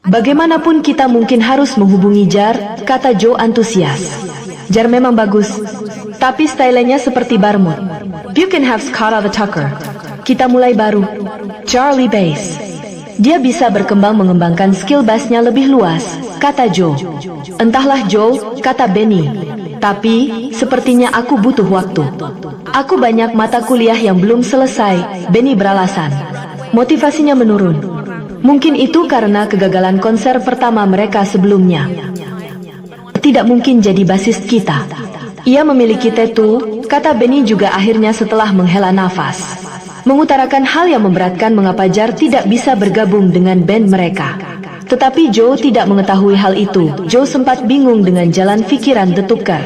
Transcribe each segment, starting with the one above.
Bagaimanapun kita mungkin harus menghubungi Jar, kata Joe antusias. Jar memang bagus, tapi stylenya seperti Barmut. You can have Scarra the Tucker. Kita mulai baru. Charlie Bass. Dia bisa berkembang mengembangkan skill bassnya lebih luas, kata Joe. Entahlah Joe, kata Benny. Tapi, sepertinya aku butuh waktu. Aku banyak mata kuliah yang belum selesai, Benny beralasan. Motivasinya menurun. Mungkin itu karena kegagalan konser pertama mereka sebelumnya. Tidak mungkin jadi bassist kita. Ia memiliki tattoo, kata Benny juga akhirnya setelah menghela nafas. Mengutarakan hal yang memberatkan mengapa Jar tidak bisa bergabung dengan band mereka. Tetapi Joe tidak mengetahui hal itu. Joe sempat bingung dengan jalan pikiran The Tucker.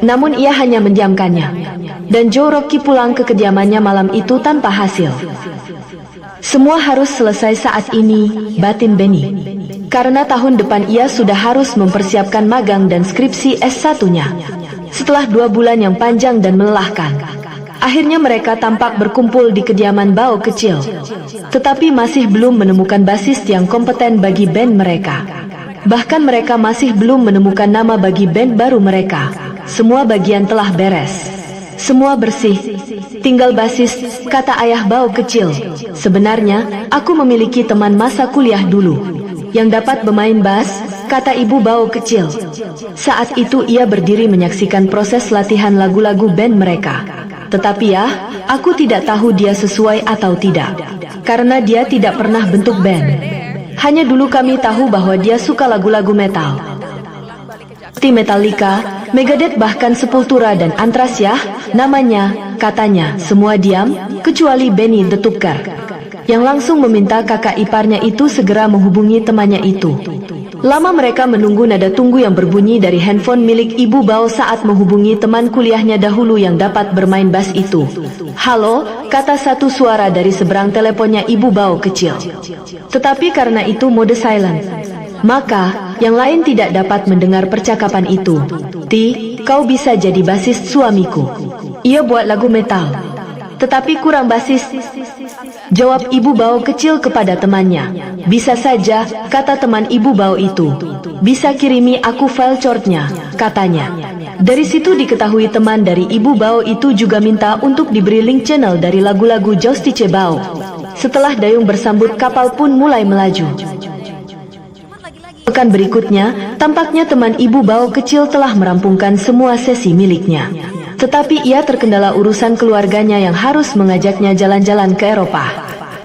Namun ia hanya mendiamkannya. Dan Joe Rocky pulang ke kediamannya malam itu tanpa hasil. Semua harus selesai saat ini, batin Benny. Karena tahun depan ia sudah harus mempersiapkan magang dan skripsi S1-nya. Setelah 2 bulan yang panjang dan melelahkan, akhirnya mereka tampak berkumpul di kediaman Bao kecil. Tetapi masih belum menemukan basis yang kompeten bagi band mereka. Bahkan mereka masih belum menemukan nama bagi band baru mereka. Semua bagian telah beres. Semua bersih. Tinggal basis, kata ayah Bao kecil. Sebenarnya, aku memiliki teman masa kuliah dulu yang dapat bermain bass, kata ibu Bao kecil. Saat itu ia berdiri menyaksikan proses latihan lagu-lagu band mereka. Tetapi ya, aku tidak tahu dia sesuai atau tidak. Karena dia tidak pernah bentuk band. Hanya dulu kami tahu bahwa dia suka lagu-lagu metal. Seperti Metallica, Megadeth bahkan Sepultura dan Anthrax ya, namanya, katanya. Semua diam, kecuali Benny The Tucker, yang langsung meminta kakak iparnya itu segera menghubungi temannya itu. Lama mereka menunggu nada tunggu yang berbunyi dari handphone milik Ibu Bao saat menghubungi teman kuliahnya dahulu yang dapat bermain bass itu. Halo, kata satu suara dari seberang teleponnya Ibu Bao kecil. Tetapi karena itu mode silent, maka yang lain tidak dapat mendengar percakapan itu. Ti, kau bisa jadi basis suamiku. Ia buat lagu metal, tetapi kurang basis, jawab Ibu Bao kecil kepada temannya. Bisa saja, kata teman Ibu Bao itu. Bisa kirimi aku file chordnya, katanya. Dari situ diketahui teman dari Ibu Bao itu juga minta untuk diberi link channel dari lagu-lagu Justice Bao. Setelah dayung bersambut kapal pun mulai melaju. Pekan berikutnya, tampaknya teman Ibu Bao kecil telah merampungkan semua sesi miliknya. Tetapi ia terkendala urusan keluarganya yang harus mengajaknya jalan-jalan ke Eropa.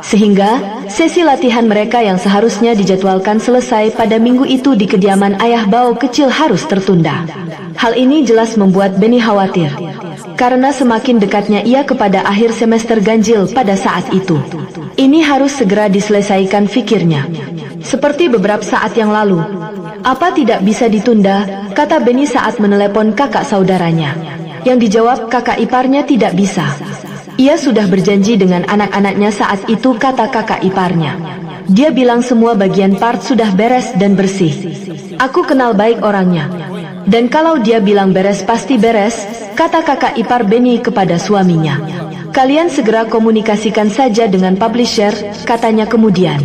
Sehingga, sesi latihan mereka yang seharusnya dijadwalkan selesai pada minggu itu di kediaman ayah Bao kecil harus tertunda. Hal ini jelas membuat Benny khawatir. Karena semakin dekatnya ia kepada akhir semester ganjil pada saat itu. Ini harus segera diselesaikan pikirnya. Seperti beberapa saat yang lalu. Apa tidak bisa ditunda, kata Benny saat menelepon kakak saudaranya. Yang dijawab kakak iparnya tidak bisa. Ia sudah berjanji dengan anak-anaknya saat itu, kata kakak iparnya. Dia bilang semua bagian part sudah beres dan bersih. Aku kenal baik orangnya. Dan kalau dia bilang beres pasti beres, kata kakak ipar Benny kepada suaminya. Kalian segera komunikasikan saja dengan publisher, katanya kemudian.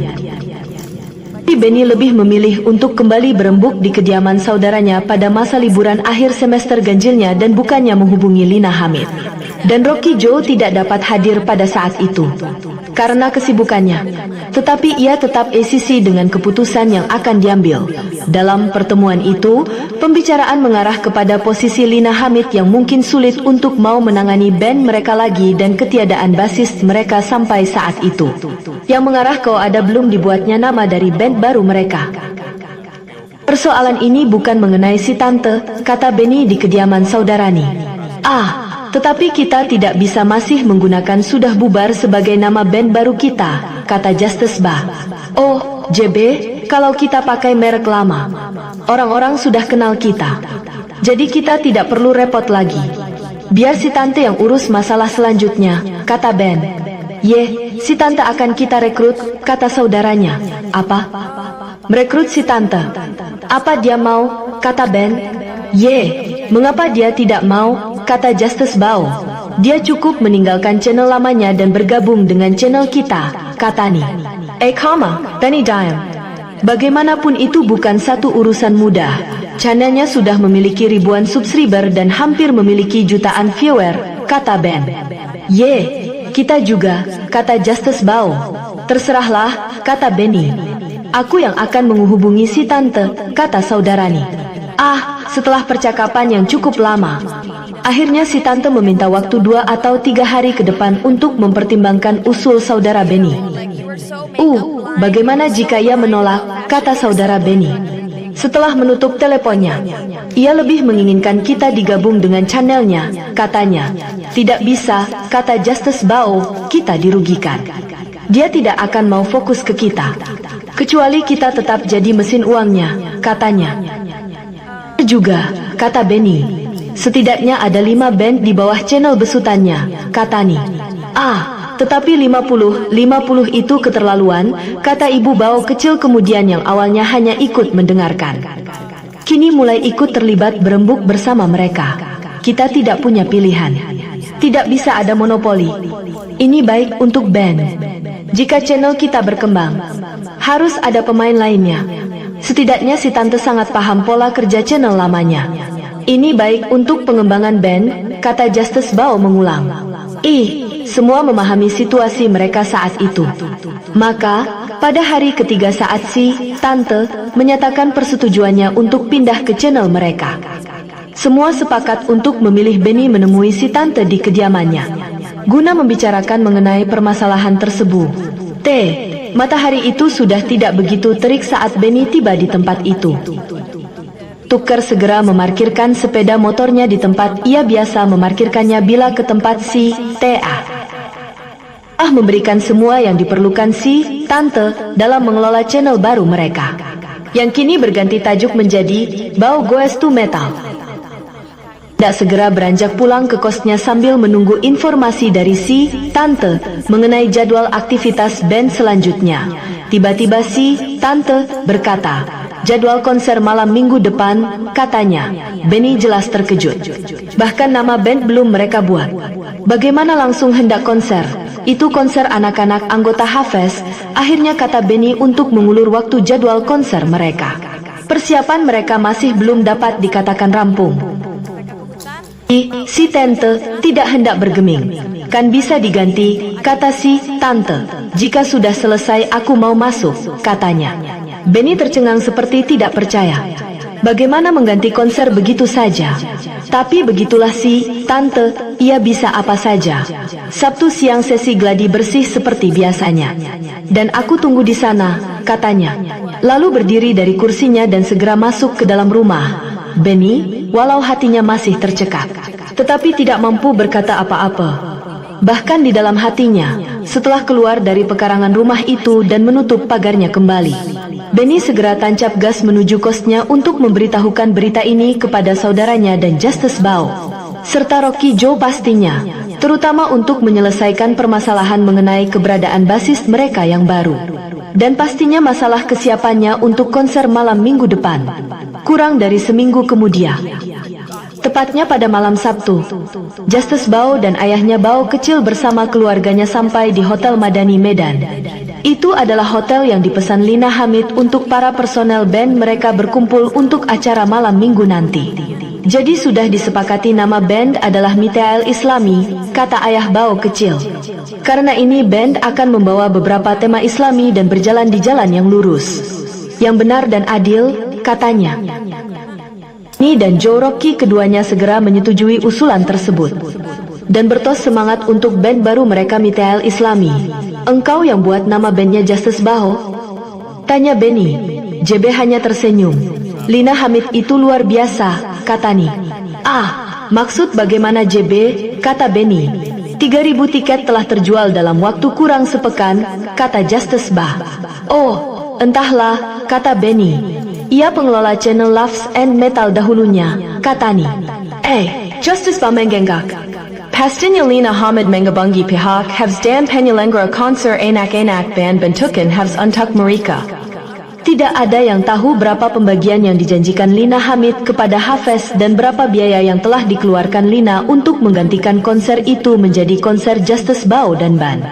Benny lebih memilih untuk kembali berembuk di kediaman saudaranya pada masa liburan akhir semester ganjilnya dan bukannya menghubungi Lina Hamid. Dan Rocky Joe tidak dapat hadir pada saat itu karena kesibukannya. Tetapi ia tetap ACC dengan keputusan yang akan diambil. Dalam pertemuan itu, pembicaraan mengarah kepada posisi Lina Hamid yang mungkin sulit untuk mau menangani band mereka lagi dan ketiadaan basis mereka sampai saat itu. Yang mengarah ke ada belum dibuatnya nama dari band baru mereka. Persoalan ini bukan mengenai si tante, kata Benny di kediaman saudarani. Tetapi kita tidak bisa masih menggunakan sudah bubar sebagai nama band baru kita, kata Justice Ba. Oh, JB, kalau kita pakai merek lama, orang-orang sudah kenal kita. Jadi kita tidak perlu repot lagi. Biar si tante yang urus masalah selanjutnya, kata Ben. Si tante akan kita rekrut, kata saudaranya. Apa? Merekrut si tante? Apa dia mau, kata Ben. Mengapa dia tidak mau, kata Justice Bao. Dia cukup meninggalkan channel lamanya dan bergabung dengan channel kita, kata Ni. Benny Dime. Bagaimanapun itu bukan satu urusan mudah. Channelnya sudah memiliki ribuan subscriber dan hampir memiliki jutaan viewer, kata Ben. Kita juga, kata Justice Bao. Terserahlah, kata Benny. Aku yang akan menghubungi si tante, kata saudarani. Setelah percakapan yang cukup lama, akhirnya si tante meminta waktu 2 atau 3 hari ke depan untuk mempertimbangkan usul saudara Benny. Bagaimana jika ia menolak, kata saudara Benny. Setelah menutup teleponnya, ia lebih menginginkan kita digabung dengan channelnya, katanya. Tidak bisa, kata Justice Bao, kita dirugikan. Dia tidak akan mau fokus ke kita. Kecuali kita tetap jadi mesin uangnya, katanya. Juga, kata Benny. Setidaknya ada 5 band di bawah channel besutannya, kata Ni. Tetapi 50 itu keterlaluan, kata Ibu Bao kecil kemudian yang awalnya hanya ikut mendengarkan. Kini mulai ikut terlibat berembuk bersama mereka. Kita tidak punya pilihan. Tidak bisa ada monopoli. Ini baik untuk band. Jika channel kita berkembang, harus ada pemain lainnya. Setidaknya si tante sangat paham pola kerja channel lamanya. Ini baik untuk pengembangan band, kata Justice Bao mengulang. Semua memahami situasi mereka saat itu. Maka, pada hari ketiga saat si tante menyatakan persetujuannya untuk pindah ke channel mereka, semua sepakat untuk memilih Benny menemui si tante di kediamannya, guna membicarakan mengenai permasalahan tersebut. Matahari itu sudah tidak begitu terik saat Benny tiba di tempat itu. Tucker segera memarkirkan sepeda motornya di tempat ia biasa memarkirkannya bila ke tempat si memberikan semua yang diperlukan si tante dalam mengelola channel baru mereka, yang kini berganti tajuk menjadi Bao Goes to Metal. Tidak segera beranjak pulang ke kosnya sambil menunggu informasi dari si tante mengenai jadwal aktivitas band selanjutnya. Tiba-tiba si tante berkata, jadwal konser malam minggu depan, katanya. Benny jelas terkejut. Bahkan nama band belum mereka buat. Bagaimana langsung hendak konser? Itu konser anak-anak anggota Hafez. Akhirnya kata Benny untuk mengulur waktu jadwal konser mereka. Persiapan mereka masih belum dapat dikatakan rampung. Si tante tidak hendak bergeming. Kan bisa diganti, kata si tante. Jika sudah selesai aku mau masuk, katanya. Benny tercengang seperti tidak percaya. Bagaimana mengganti konser begitu saja? Tapi begitulah si tante, ia bisa apa saja. Sabtu siang sesi gladi bersih seperti biasanya. Dan aku tunggu di sana, katanya. Lalu berdiri dari kursinya dan segera masuk ke dalam rumah. Benny, walau hatinya masih tercekat, tetapi tidak mampu berkata apa-apa. Bahkan di dalam hatinya, setelah keluar dari pekarangan rumah itu dan menutup pagarnya kembali, Benny segera tancap gas menuju kosnya untuk memberitahukan berita ini kepada saudaranya dan Justice Bao, serta Rocky Joe pastinya, terutama untuk menyelesaikan permasalahan mengenai keberadaan basis mereka yang baru. Dan pastinya masalah kesiapannya untuk konser malam minggu depan. Kurang dari seminggu kemudian, tepatnya pada malam Sabtu, Justice Bao dan ayahnya Bao kecil bersama keluarganya sampai di Hotel Madani Medan. Itu adalah hotel yang dipesan Lina Hamid untuk para personel band mereka berkumpul untuk acara malam minggu nanti. Jadi sudah disepakati nama band adalah Mitael Islami, kata ayah Bao kecil. Karena ini band akan membawa beberapa tema Islami dan berjalan di jalan yang lurus, yang benar dan adil, katanya. Ni dan Joe Rocky keduanya segera menyetujui usulan tersebut dan bertos semangat untuk band baru mereka Mitael Islami. Engkau yang buat nama bandnya Justice Bao? Tanya Benny. JB hanya tersenyum. Lina Hamid itu luar biasa, kata Ni. Maksud bagaimana JB, kata Benny. 3.000 tiket telah terjual dalam waktu kurang sepekan, kata Justice Ba. Oh, entahlah, kata Benny. Ia pengelola channel Loves and Metal dahulunya, kata Ni. Justice Ba mengenggak. Pastinya Lina Hamid mengabungi pihak Havs dan penyelenggara konser enak-enak band bentukan Havs untuk mereka. Tidak ada yang tahu berapa pembagian yang dijanjikan Lina Hamid kepada Hafez dan berapa biaya yang telah dikeluarkan Lina untuk menggantikan konser itu menjadi konser Justice Bao dan Ban.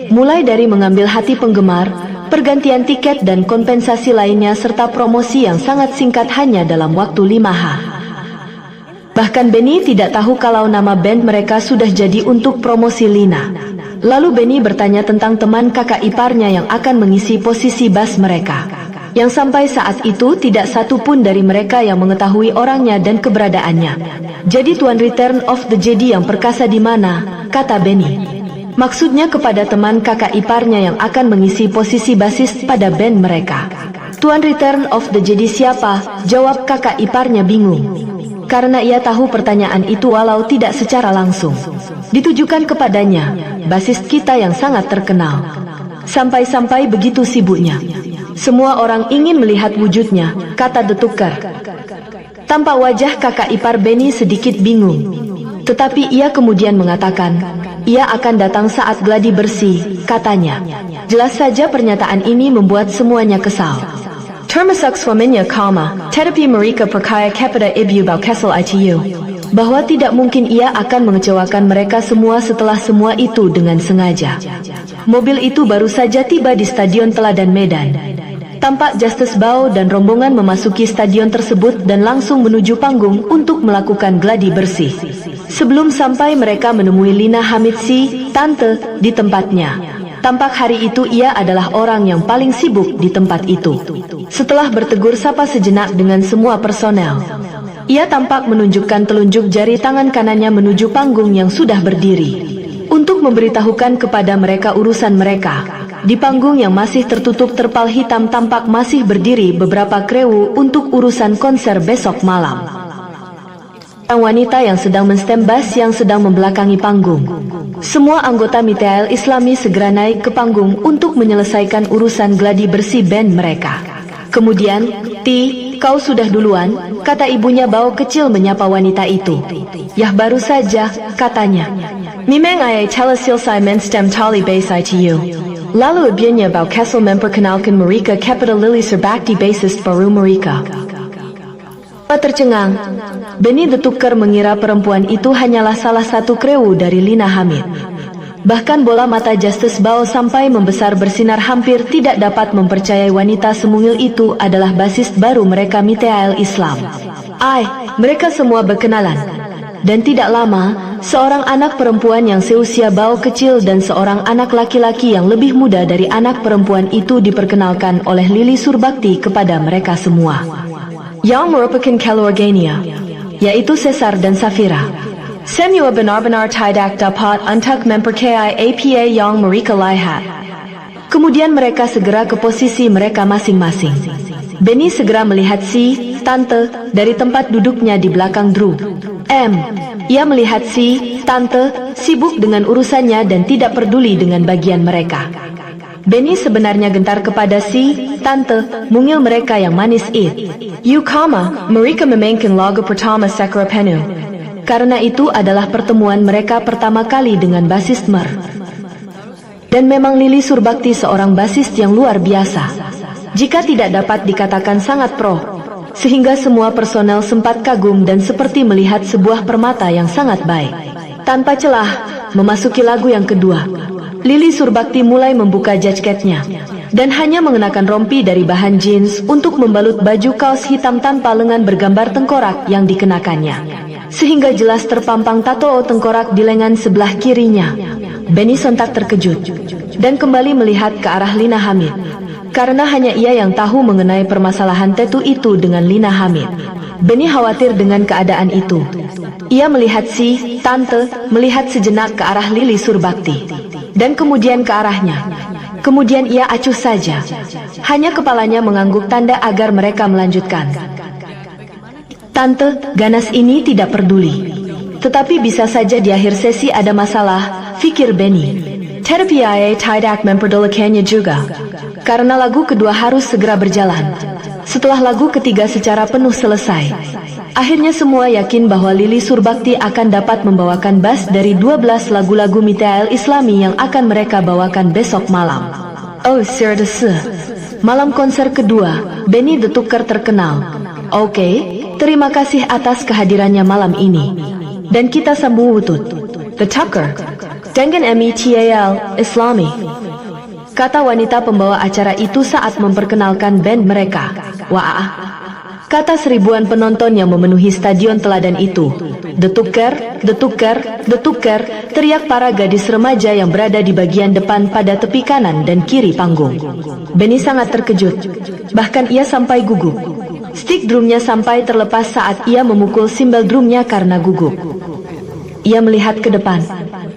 Mulai dari mengambil hati penggemar, pergantian tiket dan kompensasi lainnya serta promosi yang sangat singkat hanya dalam waktu 5 hari. Bahkan Benny tidak tahu kalau nama band mereka sudah jadi untuk promosi Lina. Lalu Benny bertanya tentang teman kakak iparnya yang akan mengisi posisi bass mereka. Yang sampai saat itu tidak satu pun dari mereka yang mengetahui orangnya dan keberadaannya. Jadi Tuan Return of the Jedi yang perkasa di mana? Kata Benny. Maksudnya kepada teman kakak iparnya yang akan mengisi posisi basis pada band mereka. Tuan Return of the Jedi siapa? Jawab kakak iparnya bingung. Karena ia tahu pertanyaan itu walau tidak secara langsung ditujukan kepadanya, basis kita yang sangat terkenal. Sampai-sampai begitu sibuknya. Semua orang ingin melihat wujudnya, kata The Tucker. Tampak wajah kakak ipar Benny sedikit bingung. Tetapi ia kemudian mengatakan, ia akan datang saat gladi bersih, katanya. Jelas saja pernyataan ini membuat semuanya kesal. Termasuk suaminya, tetapi mereka percaya kepada ibu bau kesal itu. Bahwa tidak mungkin ia akan mengecewakan mereka semua setelah semua itu dengan sengaja. Mobil itu baru saja tiba di Stadion Teladan Medan. Tampak Justice Bao dan rombongan memasuki stadion tersebut dan langsung menuju panggung untuk melakukan gladi bersih. Sebelum sampai mereka menemui Lina Hamid si tante di tempatnya. Tampak hari itu ia adalah orang yang paling sibuk di tempat itu. Setelah bertegur sapa sejenak dengan semua personel, ia tampak menunjukkan telunjuk jari tangan kanannya menuju panggung yang sudah berdiri. Untuk memberitahukan kepada mereka urusan mereka. Di panggung yang masih tertutup terpal hitam tampak masih berdiri beberapa kru untuk urusan konser besok malam. Wanita yang sedang menstem bass yang sedang membelakangi panggung. Semua anggota Mitial Islami segera naik ke panggung untuk menyelesaikan urusan gladi bersih band mereka. Kemudian, kau sudah duluan, kata ibunya Bao kecil menyapa wanita itu. Yah baru saja, katanya. Memang ayah telah selesai menstem tali bass itu. Lalu ibunya Bao Kessel memperkenalkan mereka kepada Lily Serbakti bassist baru mereka. Tercengang, Benny The Tucker mengira perempuan itu hanyalah salah satu kru dari Lina Hamid. Bahkan bola mata Justice Bao sampai membesar bersinar hampir tidak dapat mempercayai wanita semungil itu adalah basis baru mereka Mitial Islam. Mereka semua berkenalan. Dan tidak lama, seorang anak perempuan yang seusia Bao kecil dan seorang anak laki-laki yang lebih muda dari anak perempuan itu diperkenalkan oleh Lily Surbakti kepada mereka semua. Yang merupakan keluarganya, yaitu Cesar dan Safira. Semua benar-benar tidak dapat untuk mempercayai apa yang mereka lihat. Kemudian mereka segera ke posisi mereka masing-masing. Benny segera melihat si tante dari tempat duduknya di belakang Drew. Ia melihat si tante sibuk dengan urusannya dan tidak peduli dengan bagian mereka. Benny sebenarnya gentar kepada si tante mungil mereka yang manis mereka memainkan lagu pertama Sekra Penuh. Karena itu adalah pertemuan mereka pertama kali dengan basis Mer. Dan memang Lily Surbakti seorang basis yang luar biasa. Jika tidak dapat dikatakan sangat pro, sehingga semua personel sempat kagum dan seperti melihat sebuah permata yang sangat baik. Tanpa celah, memasuki lagu yang kedua. Lily Surbakti mulai membuka jaketnya dan hanya mengenakan rompi dari bahan jeans untuk membalut baju kaos hitam tanpa lengan bergambar tengkorak yang dikenakannya, sehingga jelas terpampang tato tengkorak di lengan sebelah kirinya. Benny sontak terkejut dan kembali melihat ke arah Lina Hamid, karena hanya ia yang tahu mengenai permasalahan tattoo itu dengan Lina Hamid. Benny khawatir dengan keadaan itu. Ia melihat si tante melihat sejenak ke arah Lily Surbakti dan kemudian ke arahnya. Kemudian ia acuh saja. Hanya kepalanya mengangguk tanda agar mereka melanjutkan. Tante, ganas ini tidak peduli. Tetapi bisa saja di akhir sesi ada masalah, pikir Benny. Tetapi ia tidak memperdulikannya juga. Karena lagu kedua harus segera berjalan. Setelah lagu ketiga secara penuh selesai, akhirnya semua yakin bahwa Lily Surbakti akan dapat membawakan bass dari 12 lagu-lagu Mitial Islami yang akan mereka bawakan besok malam. Malam konser kedua, Benny The Tucker terkenal. Terima kasih atas kehadirannya malam ini. Dan kita sambung wutut. The Tucker dengan Mitial Islami. kata wanita pembawa acara itu saat memperkenalkan band mereka. Wah, kata seribuan penonton yang memenuhi stadion teladan itu. The Tucker, The Tucker, The Tucker, teriak para gadis remaja yang berada di bagian depan pada tepi kanan dan kiri panggung. Benny sangat terkejut, bahkan ia sampai gugup. Stick drumnya sampai terlepas saat ia memukul simbal drumnya karena gugup. Ia melihat ke depan.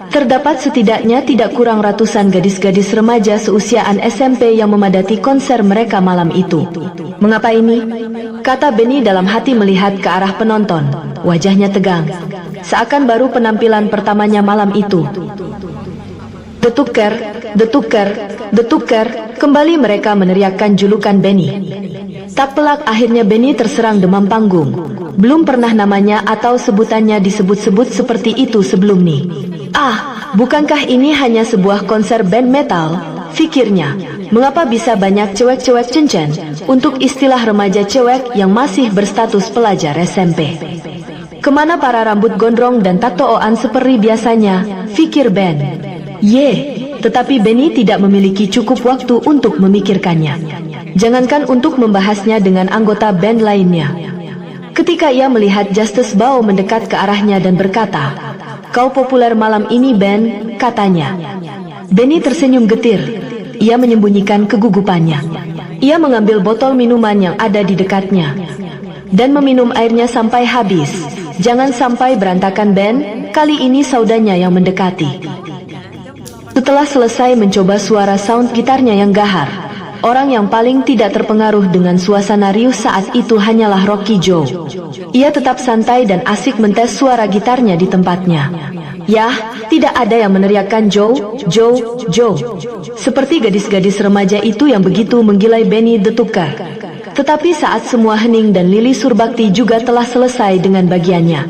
Terdapat setidaknya tidak kurang ratusan gadis-gadis remaja seusiaan SMP yang memadati konser mereka malam itu. Mengapa ini? Kata Benny dalam hati melihat ke arah penonton. Wajahnya tegang, seakan baru penampilan pertamanya malam itu. The Tucker, The Tucker, The Tucker, kembali mereka meneriakkan julukan Benny. Tak pelak akhirnya Benny terserang demam panggung. Belum pernah namanya atau sebutannya disebut-sebut seperti itu sebelum nih. Ah, bukankah ini hanya sebuah konser band metal? Fikirnya, mengapa bisa banyak cewek-cewek cencen untuk istilah remaja cewek yang masih berstatus pelajar SMP? Kemana para rambut gondrong dan tatoan seperti biasanya? Fikir Ben. Tetapi Benny tidak memiliki cukup waktu untuk memikirkannya. Jangankan untuk membahasnya dengan anggota band lainnya. Ketika ia melihat Justice Bao mendekat ke arahnya dan berkata, "Kau populer malam ini, Ben," katanya. Benny tersenyum getir. Ia menyembunyikan kegugupannya. Ia mengambil botol minuman yang ada di dekatnya dan meminum airnya sampai habis. Jangan sampai berantakan, Ben. Kali ini saudanya yang mendekati. Setelah selesai mencoba suara sound gitarnya yang gahar, orang yang paling tidak terpengaruh dengan suasana riuh saat itu hanyalah Rocky Joe. Ia tetap santai dan asik mentes suara gitarnya di tempatnya. Yah, tidak ada yang meneriakkan Joe, Joe, Joe, seperti gadis-gadis remaja itu yang begitu menggilai Benny the Tucker. Tetapi saat semua hening dan Lili Surbakti juga telah selesai dengan bagiannya,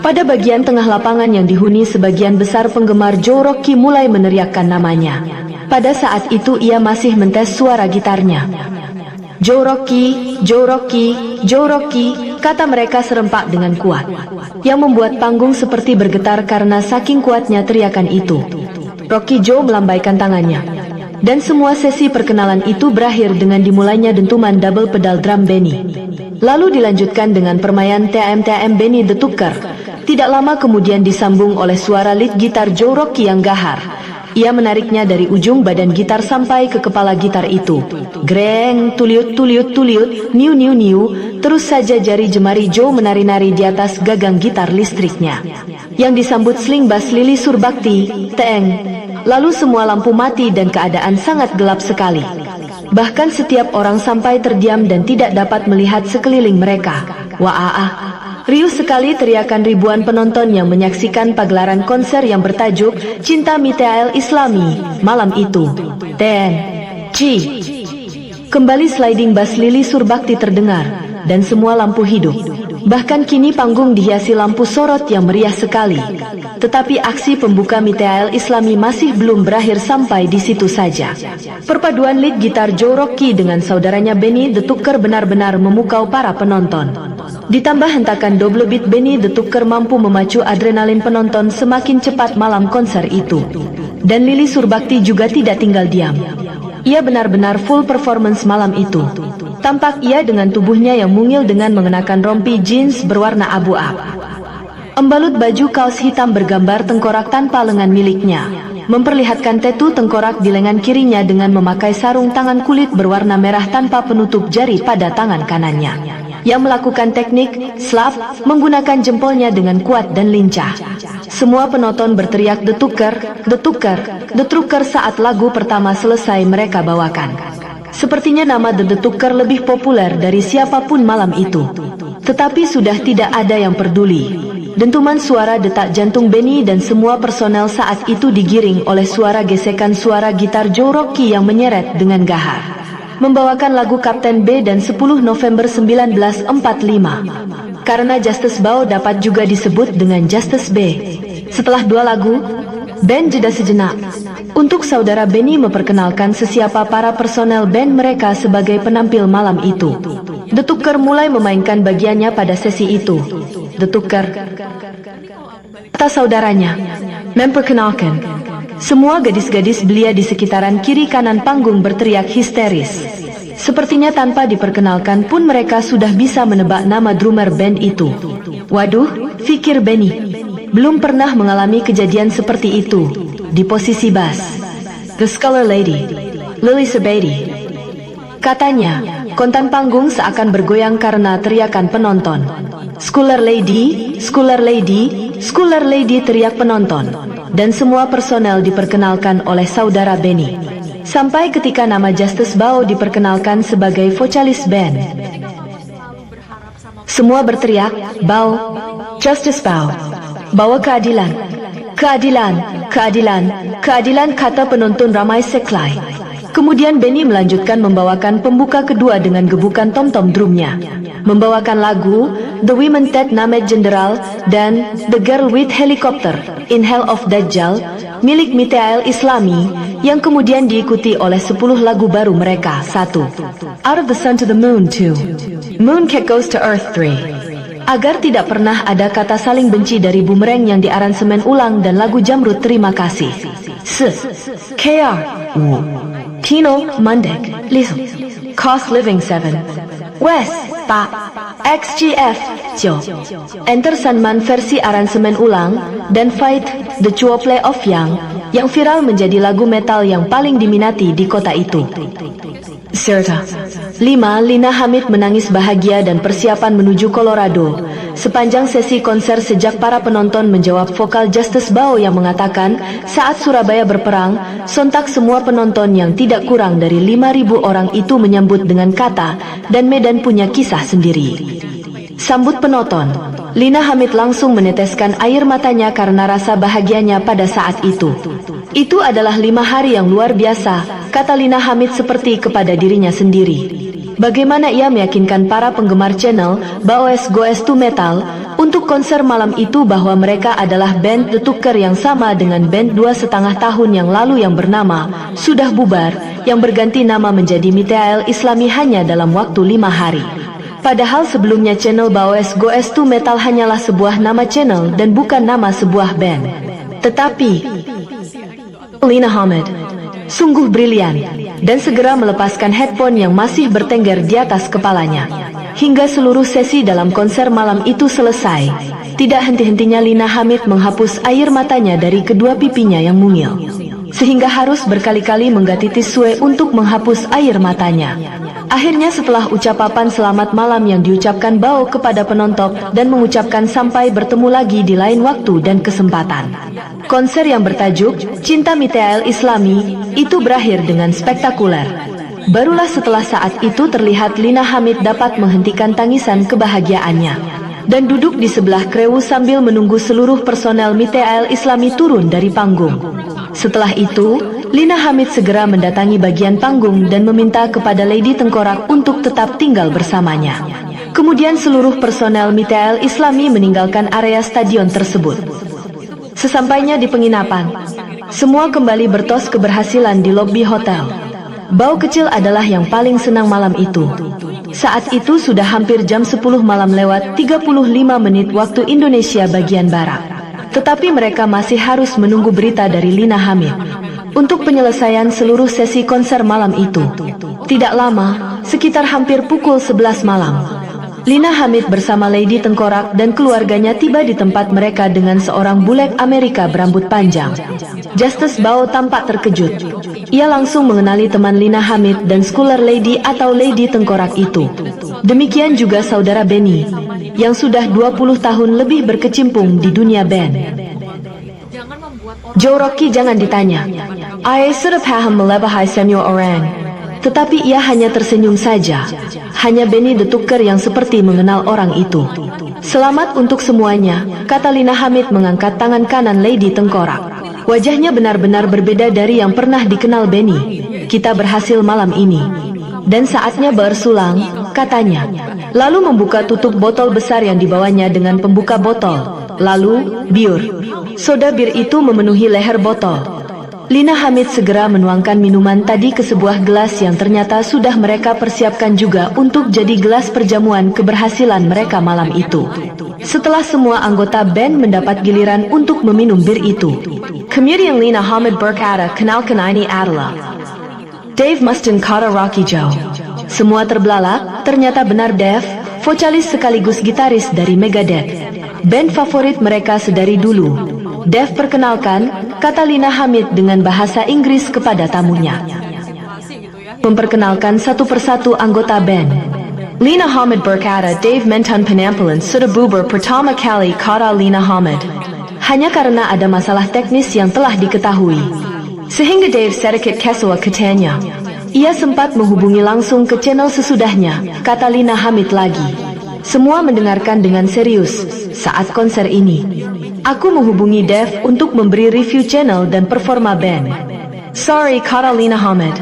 pada bagian tengah lapangan yang dihuni sebagian besar penggemar Joe, Rocky mulai meneriakkan namanya. Pada saat itu ia masih mentes suara gitarnya. "Joe Rocky, Joe Rocky, Joe Rocky," kata mereka serempak dengan kuat, yang membuat panggung seperti bergetar karena saking kuatnya teriakan itu. Rocky Joe melambaikan tangannya, dan semua sesi perkenalan itu berakhir dengan dimulainya dentuman double pedal drum Benny. Lalu dilanjutkan dengan permainan TM-TM Benny the Tucker. Tidak lama kemudian disambung oleh suara lead gitar Joe Rocky yang gahar. Ia menariknya dari ujung badan gitar sampai ke kepala gitar itu. Greng, tuliut, tuliut, tuliut, niu, niu, niu. Terus saja jari jemari Joe menari-nari di atas gagang gitar listriknya, yang disambut sling bass Lili Surbakti, teng. Lalu semua lampu mati dan keadaan sangat gelap sekali. Bahkan setiap orang sampai terdiam dan tidak dapat melihat sekeliling mereka. Wah, riuh sekali teriakan ribuan penonton yang menyaksikan pagelaran konser yang bertajuk Cinta Mitial Islami malam itu. Ten, Ci. Kembali sliding bass Lili Surbakti terdengar, dan semua lampu hidup. Bahkan kini panggung dihiasi lampu sorot yang meriah sekali. Tetapi aksi pembuka Mitial Islami masih belum berakhir sampai di situ saja. Perpaduan lead gitar Joe Rocky dengan saudaranya Benny the Tucker benar-benar memukau para penonton. Ditambah hentakan double beat Benny the Tucker mampu memacu adrenalin penonton semakin cepat malam konser itu. Dan Lili Surbakti juga tidak tinggal diam. Ia benar-benar full performance malam itu. Tampak ia dengan tubuhnya yang mungil dengan mengenakan rompi jeans berwarna abu-abu, embalut baju kaos hitam bergambar tengkorak tanpa lengan miliknya, memperlihatkan tatu tengkorak di lengan kirinya dengan memakai sarung tangan kulit berwarna merah tanpa penutup jari pada tangan kanannya, yang melakukan teknik slap menggunakan jempolnya dengan kuat dan lincah. Semua penonton berteriak "The Tucker, The Tucker, The Tucker" saat lagu pertama selesai mereka bawakan. Sepertinya nama The Tucker lebih populer dari siapapun malam itu. Tetapi sudah tidak ada yang peduli. Dentuman suara detak jantung Benny dan semua personel saat itu digiring oleh suara gesekan suara gitar Joe Rocky yang menyeret dengan gahar, membawakan lagu Kapten B dan 10 November 1945. Karena Justice Bao dapat juga disebut dengan Justice B. Setelah dua lagu, band jeda sejenak untuk saudara Benny memperkenalkan sesiapa para personel band mereka sebagai penampil malam itu. The Tucker mulai memainkan bagiannya pada sesi itu. The Tucker, kata saudaranya, memperkenalkan, Semua gadis-gadis belia di sekitaran kiri kanan panggung berteriak histeris. Sepertinya tanpa diperkenalkan pun mereka sudah bisa menebak nama drummer band itu. Waduh, pikir Benny. Belum pernah mengalami kejadian seperti itu. Di posisi bass, The Scholar Lady, Lily Sabati. Katanya, kontan panggung seakan bergoyang karena teriakan penonton. Scholar Lady, Scholar Lady, Scholar Lady, teriak penonton. Dan semua personel diperkenalkan oleh saudara Benny. Sampai ketika nama Justice Bao diperkenalkan sebagai vokalis band. Semua berteriak, Bao, Justice Bao. Bawa keadilan, keadilan, keadilan, keadilan, kata penonton ramai sekelai. Kemudian Benny melanjutkan membawakan pembuka kedua dengan gebukan tom-tom drumnya. Membawakan lagu The Women That Named General dan The Girl with Helicopter, In Hell of Dajjal, milik Mitael Islami, yang kemudian diikuti oleh 10 lagu baru mereka. 1. Out of the Sun to the Moon 2. Mooncake Goes to Earth 3. Agar tidak pernah ada kata saling benci dari Boomerang yang diaransemen ulang dan lagu Jamrud terima kasih. KR Tino Mundek Lizzo Cost Living 7 West Pa XGF Jo Enter Sunman versi aransemen ulang dan Fight The Chuo Play of yang viral menjadi lagu metal yang paling diminati di kota itu. Serta 5. Lina Hamid menangis bahagia dan persiapan menuju Colorado. Sepanjang sesi konser sejak para penonton menjawab vokal Justice Bao yang mengatakan, saat Surabaya berperang, sontak semua penonton yang tidak kurang dari 5.000 orang itu menyambut dengan kata, dan Medan punya kisah sendiri. Sambut penonton, Lina Hamid langsung meneteskan air matanya karena rasa bahagianya pada saat itu. Itu adalah 5 hari yang luar biasa, kata Lina Hamid seperti kepada dirinya sendiri. Bagaimana ia meyakinkan para penggemar channel Baos Goes to Metal untuk konser malam itu bahwa mereka adalah band The Tucker yang sama dengan band 2,5 tahun yang lalu yang bernama Sudah Bubar, yang berganti nama menjadi Mitael Islami hanya dalam waktu 5 hari. Padahal sebelumnya channel Baos Goes to Metal hanyalah sebuah nama channel dan bukan nama sebuah band. Tetapi Lina Hamid sungguh brilian dan segera melepaskan headphone yang masih bertengger di atas kepalanya. Hingga seluruh sesi dalam konser malam itu selesai, tidak henti-hentinya Lina Hamid menghapus air matanya dari kedua pipinya yang mungil, sehingga harus berkali-kali mengganti tisu untuk menghapus air matanya. Akhirnya setelah ucapan selamat malam yang diucapkan Bao kepada penonton dan mengucapkan sampai bertemu lagi di lain waktu dan kesempatan, konser yang bertajuk Cinta Mitael Islami itu berakhir dengan spektakuler. Barulah setelah saat itu terlihat Lina Hamid dapat menghentikan tangisan kebahagiaannya dan duduk di sebelah Krewu sambil menunggu seluruh personel Mitael Islami turun dari panggung. Setelah itu, Lina Hamid segera mendatangi bagian panggung dan meminta kepada Lady Tengkorak untuk tetap tinggal bersamanya. Kemudian seluruh personel Mitael Islami meninggalkan area stadion tersebut. Sesampainya di penginapan, semua kembali bertos keberhasilan di lobi hotel. Bao kecil adalah yang paling senang malam itu. Saat itu sudah hampir jam 10 malam lewat 35 menit waktu Indonesia bagian Barat. Tetapi mereka masih harus menunggu berita dari Lina Hamid untuk penyelesaian seluruh sesi konser malam itu. Tidak lama, sekitar hampir pukul 11 malam, Lina Hamid bersama Lady Tengkorak dan keluarganya tiba di tempat mereka dengan seorang bule Amerika berambut panjang. Justice Bao tampak terkejut. Ia langsung mengenali teman Lina Hamid dan Scholar Lady atau Lady Tengkorak itu. Demikian juga saudara Benny, yang sudah 20 tahun lebih berkecimpung di dunia band. Joe Rocky jangan ditanya. I sudah paham melebahai semua orang. Tetapi ia hanya tersenyum saja. Hanya Benny The Tucker yang seperti mengenal orang itu. Selamat untuk semuanya, kata Lina Hamid mengangkat tangan kanan Lady Tengkorak. Wajahnya benar-benar berbeda dari yang pernah dikenal Benny. Kita berhasil malam ini. Dan saatnya bersulang, katanya. Lalu membuka tutup botol besar yang dibawanya dengan pembuka botol. Lalu, bir. Soda bir itu memenuhi leher botol. Lina Hamid segera menuangkan minuman tadi ke sebuah gelas yang ternyata sudah mereka persiapkan juga untuk jadi gelas perjamuan keberhasilan mereka malam itu. Setelah semua anggota band mendapat giliran untuk meminum bir itu, Kemudian Lina Hamid berkata, kenalkan ini adalah Dave Mustaine kata Rocky Joe. Semua terbelalak, ternyata benar Dave, vokalis sekaligus gitaris dari Megadeth. Band favorit mereka sedari dulu. Dave perkenalkan, kata Lina Hamid dengan bahasa Inggris kepada tamunya. Memperkenalkan satu persatu anggota band. Lina Hamid berkata, Dave mentan penampilan sudah bubar pertama kali kata Lina Hamid. Hanya karena ada masalah teknis yang telah diketahui. Sehingga Dave sedikit kecewa katanya. Ia sempat menghubungi langsung ke channel sesudahnya, kata Lina Hamid lagi. Semua mendengarkan dengan serius saat konser ini. Aku menghubungi Dave untuk memberi review channel dan performa band. Sorry, kata Lina Hamid.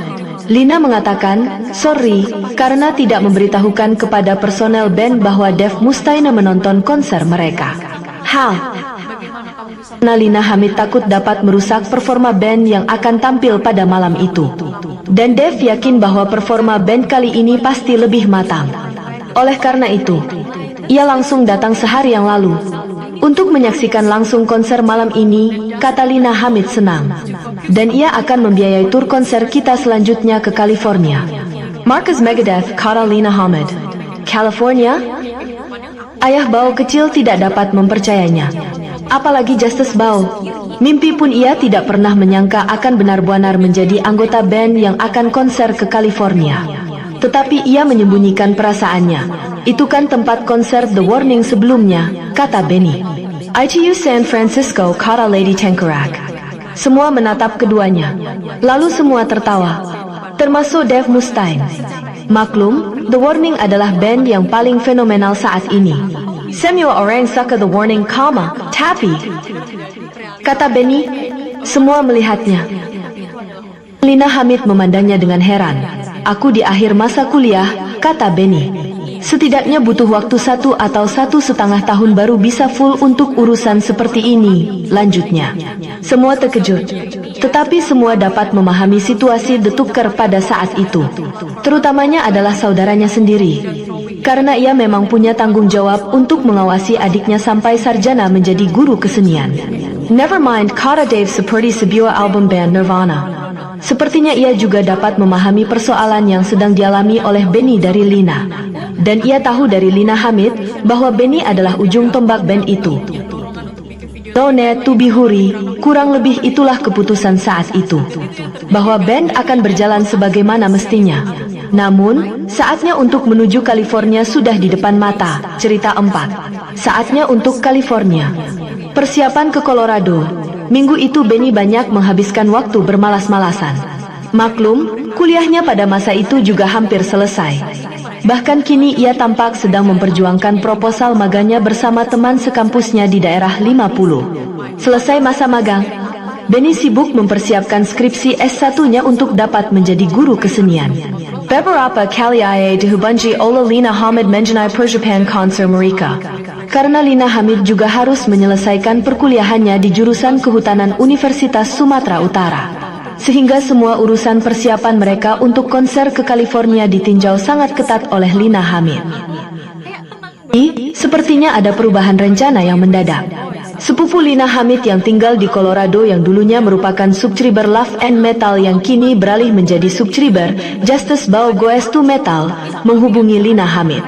Lina mengatakan, sorry, karena tidak memberitahukan kepada personel band bahwa Dave Mustaine menonton konser mereka. Lina Hamid takut dapat merusak performa band yang akan tampil pada malam itu. Dan Dave yakin bahwa performa band kali ini pasti lebih matang. Oleh karena itu, ia langsung datang sehari yang lalu untuk menyaksikan langsung konser malam ini, kata Lina Hamid senang. Dan ia akan membiayai tur konser kita selanjutnya ke California. Marcus Megadeth, kata Lina Hamid. California? Ayah Bao kecil tidak dapat mempercayainya. Apalagi Justice Bao. Mimpi pun ia tidak pernah menyangka akan benar-benar menjadi anggota band yang akan konser ke California. Tetapi ia menyembunyikan perasaannya. Itu kan tempat konser The Warning sebelumnya, kata Benny. ITU San Francisco, kata Lady Tangkerak. Semua menatap keduanya. Lalu semua tertawa. Termasuk Dave Mustaine. Maklum, The Warning adalah band yang paling fenomenal saat ini. Semua orang suka The Warning, tapi kata Benny, semua melihatnya. Lina Hamid memandangnya dengan heran. Aku di akhir masa kuliah, kata Benny. Setidaknya butuh waktu 1 atau 1,5 tahun baru bisa full untuk urusan seperti ini, lanjutnya. Semua terkejut. Tetapi semua dapat memahami situasi The Tucker pada saat itu. Terutamanya adalah saudaranya sendiri. Karena ia memang punya tanggung jawab untuk mengawasi adiknya sampai sarjana menjadi guru kesenian. Nevermind, kata Dave seperti sebuah album band Nirvana. Sepertinya ia juga dapat memahami persoalan yang sedang dialami oleh Benny dari Lina. Dan ia tahu dari Lina Hamid bahwa Benny adalah ujung tombak band itu. No need to be hurry, kurang lebih itulah keputusan saat itu. Bahwa band akan berjalan sebagaimana mestinya. Namun, saatnya untuk menuju California sudah di depan mata. Cerita 4. Saatnya untuk California. Persiapan ke Colorado. Minggu itu Benny banyak menghabiskan waktu bermalas-malasan. Maklum, kuliahnya pada masa itu juga hampir selesai. Bahkan kini ia tampak sedang memperjuangkan proposal maganya bersama teman sekampusnya di daerah 50. Selesai masa magang, Benny sibuk mempersiapkan skripsi S1-nya untuk dapat menjadi guru kesenian. Beberapa kali ia dihubungi oleh Lina Hamid mengenai persiapan konser mereka. Karena Lina Hamid juga harus menyelesaikan perkuliahannya di jurusan kehutanan Universitas Sumatera Utara. Sehingga semua urusan persiapan mereka untuk konser ke California ditinjau sangat ketat oleh Lina Hamid. Sepertinya ada perubahan rencana yang mendadak. Sepupu Lina Hamid yang tinggal di Colorado yang dulunya merupakan subscriber Love and Metal yang kini beralih menjadi subscriber Justice Bao Goes to Metal, menghubungi Lina Hamid.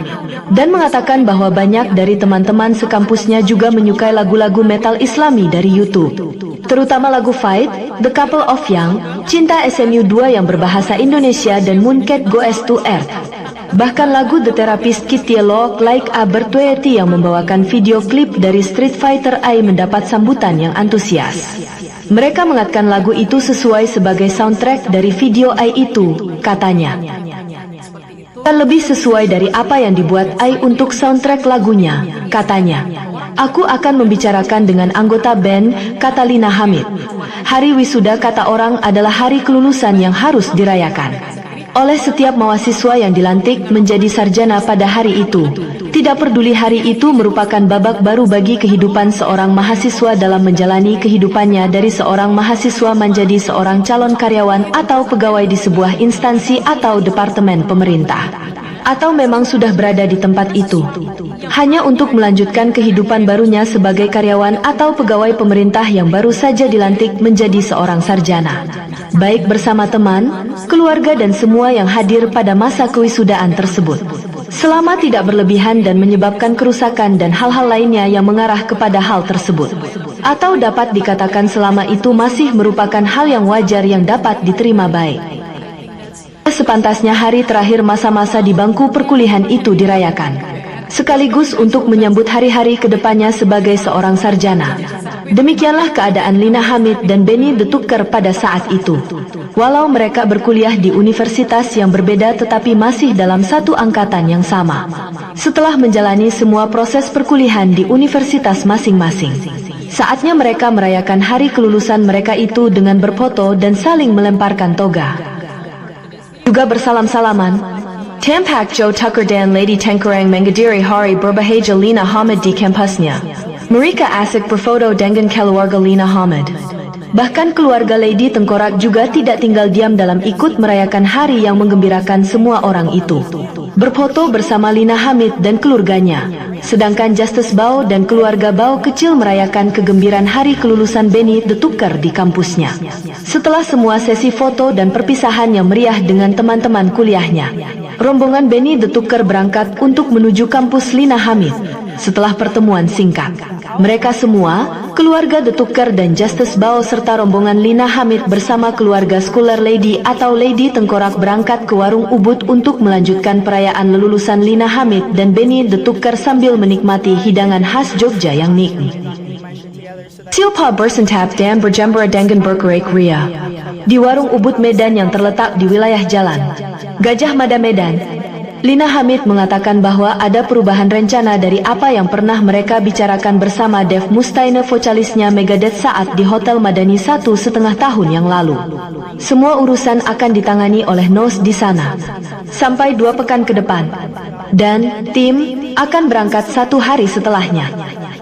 Dan mengatakan bahwa banyak dari teman-teman sekampusnya juga menyukai lagu-lagu metal Islami dari YouTube. Terutama lagu Fight, The Couple of Young, Cinta SMU 2 yang berbahasa Indonesia dan Mooncat Goes to Earth. Bahkan lagu The Therapist Kitty Look Like a Bertueti yang membawakan video klip dari Street Fighter I mendapat sambutan yang antusias. Mereka mengatakan lagu itu sesuai sebagai soundtrack dari video I itu, katanya. Dan lebih sesuai dari apa yang dibuat I untuk soundtrack lagunya, katanya. Aku akan membicarakan dengan anggota band, kata Lina Hamid. Hari wisuda kata orang adalah hari kelulusan yang harus dirayakan oleh setiap mahasiswa yang dilantik menjadi sarjana pada hari itu. Tidak peduli hari itu merupakan babak baru bagi kehidupan seorang mahasiswa dalam menjalani kehidupannya dari seorang mahasiswa menjadi seorang calon karyawan atau pegawai di sebuah instansi atau departemen pemerintah. atau memang sudah berada di tempat itu hanya untuk melanjutkan kehidupan barunya sebagai karyawan atau pegawai pemerintah yang baru saja dilantik menjadi seorang sarjana. Baik bersama teman, keluarga dan semua yang hadir pada masa kewisuudaan tersebut. Selama tidak berlebihan dan menyebabkan kerusakan dan hal-hal lainnya yang mengarah kepada hal tersebut. Atau dapat dikatakan selama itu masih merupakan hal yang wajar yang dapat diterima baik. Sepantasnya hari terakhir masa-masa di bangku perkuliahan itu dirayakan. Sekaligus untuk menyambut hari-hari kedepannya sebagai seorang sarjana. Demikianlah keadaan Lina Hamid dan Benny the Tucker pada saat itu. Walau mereka berkuliah di universitas yang berbeda tetapi masih dalam satu angkatan yang sama. Setelah menjalani semua proses perkuliahan di universitas masing-masing, saatnya mereka merayakan hari kelulusan mereka itu dengan berfoto dan saling melemparkan toga. Juga bersalam-salaman. Tampak Joe Tucker dan Lady Tengkurang menghadiri hari berbahagia Lina Hamid di kampusnya. Mereka asik berfoto dengan keluarga Lina Hamid. Bahkan keluarga Lady Tengkorak juga tidak tinggal diam dalam ikut merayakan hari yang menggembirakan semua orang itu. Berfoto bersama Lina Hamid dan keluarganya. Sedangkan Justice Bao dan keluarga Bao kecil merayakan kegembiraan hari kelulusan Benny the Tucker di kampusnya. Setelah semua sesi foto dan perpisahan yang meriah dengan teman-teman kuliahnya, rombongan Benny the Tucker berangkat untuk menuju kampus Lina Hamid. Setelah pertemuan singkat, mereka semua, keluarga the Tucker dan Justice Bao serta rombongan Lina Hamid bersama keluarga Scholar Lady atau Lady Tengkorak berangkat ke warung Ubud untuk melanjutkan perayaan lelulusan Lina Hamid dan Benny the Tucker sambil menikmati hidangan khas Jogja yang nikmat. Silpa bersantap dan berjambara dengan berkerik ria di warung Ubud Medan yang terletak di wilayah Jalan Gajah Mada Medan. Lina Hamid mengatakan bahwa ada perubahan rencana dari apa yang pernah mereka bicarakan bersama Dave Mustaine vokalisnya Megadeth saat di Hotel Madani 1,5 tahun yang lalu. Semua urusan akan ditangani oleh Nos di sana sampai 2 pekan ke depan, dan tim akan berangkat 1 hari setelahnya.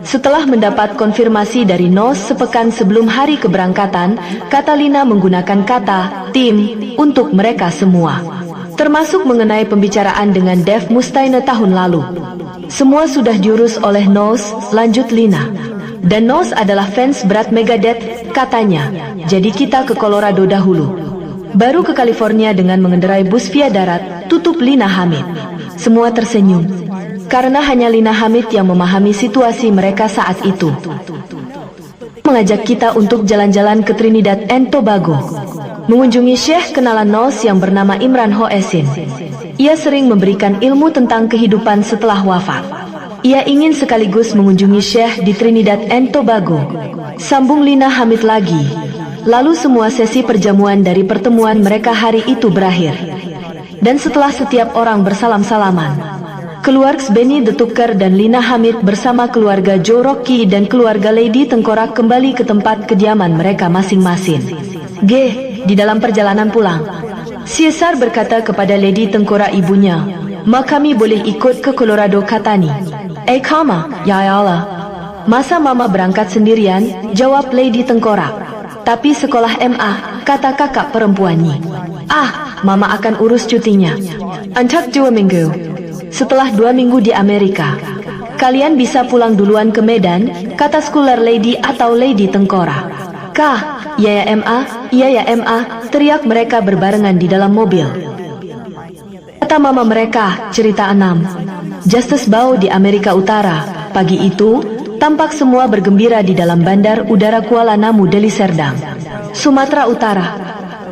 Setelah mendapat konfirmasi dari Nos sepekan sebelum hari keberangkatan, kata Lina menggunakan kata tim untuk mereka semua, termasuk mengenai pembicaraan dengan Dave Mustaine tahun lalu. Semua sudah diurus oleh Nos, lanjut Lina. Dan Nos adalah fans berat Megadeth, katanya. Jadi kita ke Colorado dahulu, baru ke California dengan mengendarai bus via darat, tutup Lina Hamid. Semua tersenyum, karena hanya Lina Hamid yang memahami situasi mereka saat itu. Mengajak kita untuk jalan-jalan ke Trinidad and Tobago, mengunjungi Syekh kenalan Nos yang bernama Imran Hoesin. Ia sering memberikan ilmu tentang kehidupan setelah wafat. Ia ingin sekaligus mengunjungi Syekh di Trinidad and Tobago. Sambung Lina Hamid lagi. Lalu semua sesi perjamuan dari pertemuan mereka hari itu berakhir. Dan setelah setiap orang bersalam-salaman, keluarga Benny the Tucker dan Lina Hamid bersama keluarga Joe Rocky dan keluarga Lady Tengkorak kembali ke tempat kediaman mereka masing-masing. Di dalam perjalanan pulang, Caesar berkata kepada Lady Tengkorak ibunya, "Ma kami boleh ikut ke Colorado," katani. Kama, ya Allah. Masa mama berangkat sendirian, jawab Lady Tengkorak. Tapi sekolah MA, kata kakak perempuannya. Mama akan urus cutinya. Antak 2 minggu. Setelah 2 minggu di Amerika, kalian bisa pulang duluan ke Medan, kata Scholar Lady atau Lady Tengkorak. Iya ya MA, teriak mereka berbarengan di dalam mobil. Kata mama mereka, cerita 6. Justice Bao di Amerika Utara. Pagi itu, tampak semua bergembira di dalam bandar udara Kuala Namu Deli Serdang, Sumatera Utara.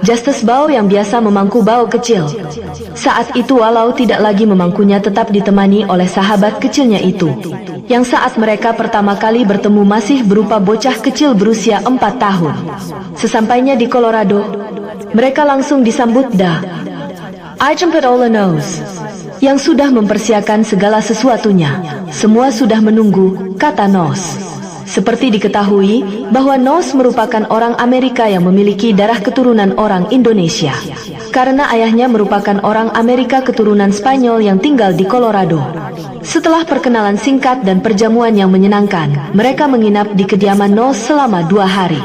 Justice Bao yang biasa memangku Bao kecil, saat itu walau tidak lagi memangkunya tetap ditemani oleh sahabat kecilnya itu, yang saat mereka pertama kali bertemu masih berupa bocah kecil berusia 4 tahun. Sesampainya di Colorado, mereka langsung disambut I jemput Ola Nos, yang sudah mempersiapkan segala sesuatunya. Semua sudah menunggu, kata Nos. Seperti diketahui bahwa Nos merupakan orang Amerika yang memiliki darah keturunan orang Indonesia, karena ayahnya merupakan orang Amerika keturunan Spanyol yang tinggal di Colorado. Setelah perkenalan singkat dan perjamuan yang menyenangkan, mereka menginap di kediaman Nos selama 2 hari.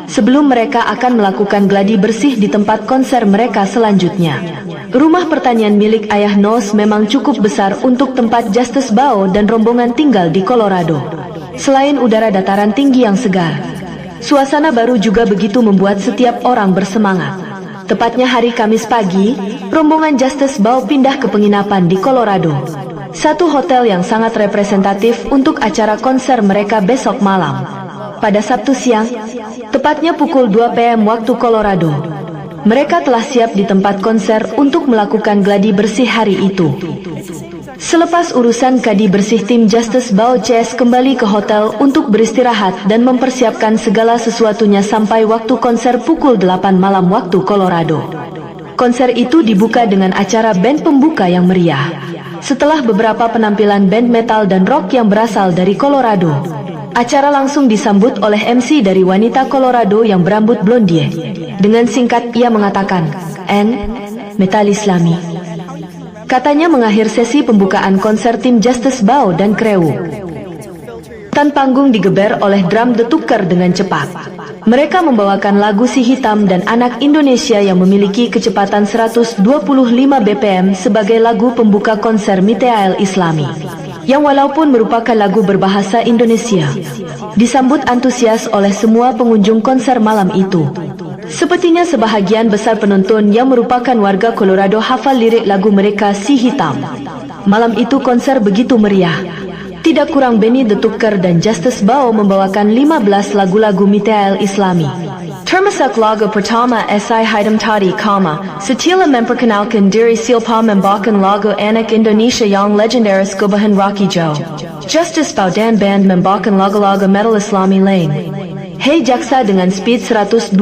sebelum mereka akan melakukan gladi bersih di tempat konser mereka selanjutnya. Rumah pertanian milik ayah Nos memang cukup besar untuk tempat Justice Bao dan rombongan tinggal di Colorado. Selain udara dataran tinggi yang segar, suasana baru juga begitu membuat setiap orang bersemangat. Tepatnya hari Kamis pagi, rombongan Justice Bao pindah ke penginapan di Colorado, satu hotel yang sangat representatif untuk acara konser mereka besok malam. Pada Sabtu siang, tepatnya pukul 2 PM waktu Colorado, mereka telah siap di tempat konser untuk melakukan gladi bersih hari itu. Selepas urusan gladi bersih, tim Justice Bao CS kembali ke hotel untuk beristirahat dan mempersiapkan segala sesuatunya sampai waktu konser pukul 8 malam waktu Colorado. Konser itu dibuka dengan acara band pembuka yang meriah. Setelah beberapa penampilan band metal dan rock yang berasal dari Colorado, acara langsung disambut oleh MC dari wanita Colorado yang berambut blondie. Dengan singkat ia mengatakan, Metal Islami. Katanya mengakhir sesi pembukaan konser tim Justice Bao dan Krewu. Tan panggung digeber oleh drum The Tucker dengan cepat. Mereka membawakan lagu Si Hitam dan Anak Indonesia yang memiliki kecepatan 125 BPM sebagai lagu pembuka konser Metal Islami, yang walaupun merupakan lagu berbahasa Indonesia, disambut antusias oleh semua pengunjung konser malam itu. Sepertinya sebahagian besar penonton yang merupakan warga Colorado hafal lirik lagu mereka Si Hitam. Malam itu konser begitu meriah. Tidak kurang Benny The Tucker dan Justice Bao membawakan 15 lagu-lagu Metal Islami. Termasuk lagu pertama Si Hitam Tadi, Setila memperkenalkan diri Silpa membawakan lagu Anak Indonesia yang legendaris Gubahan Rocky Joe. Justice Bao dan band membawakan lagu-lagu metal Islami lain. Hey Jaksa dengan speed 125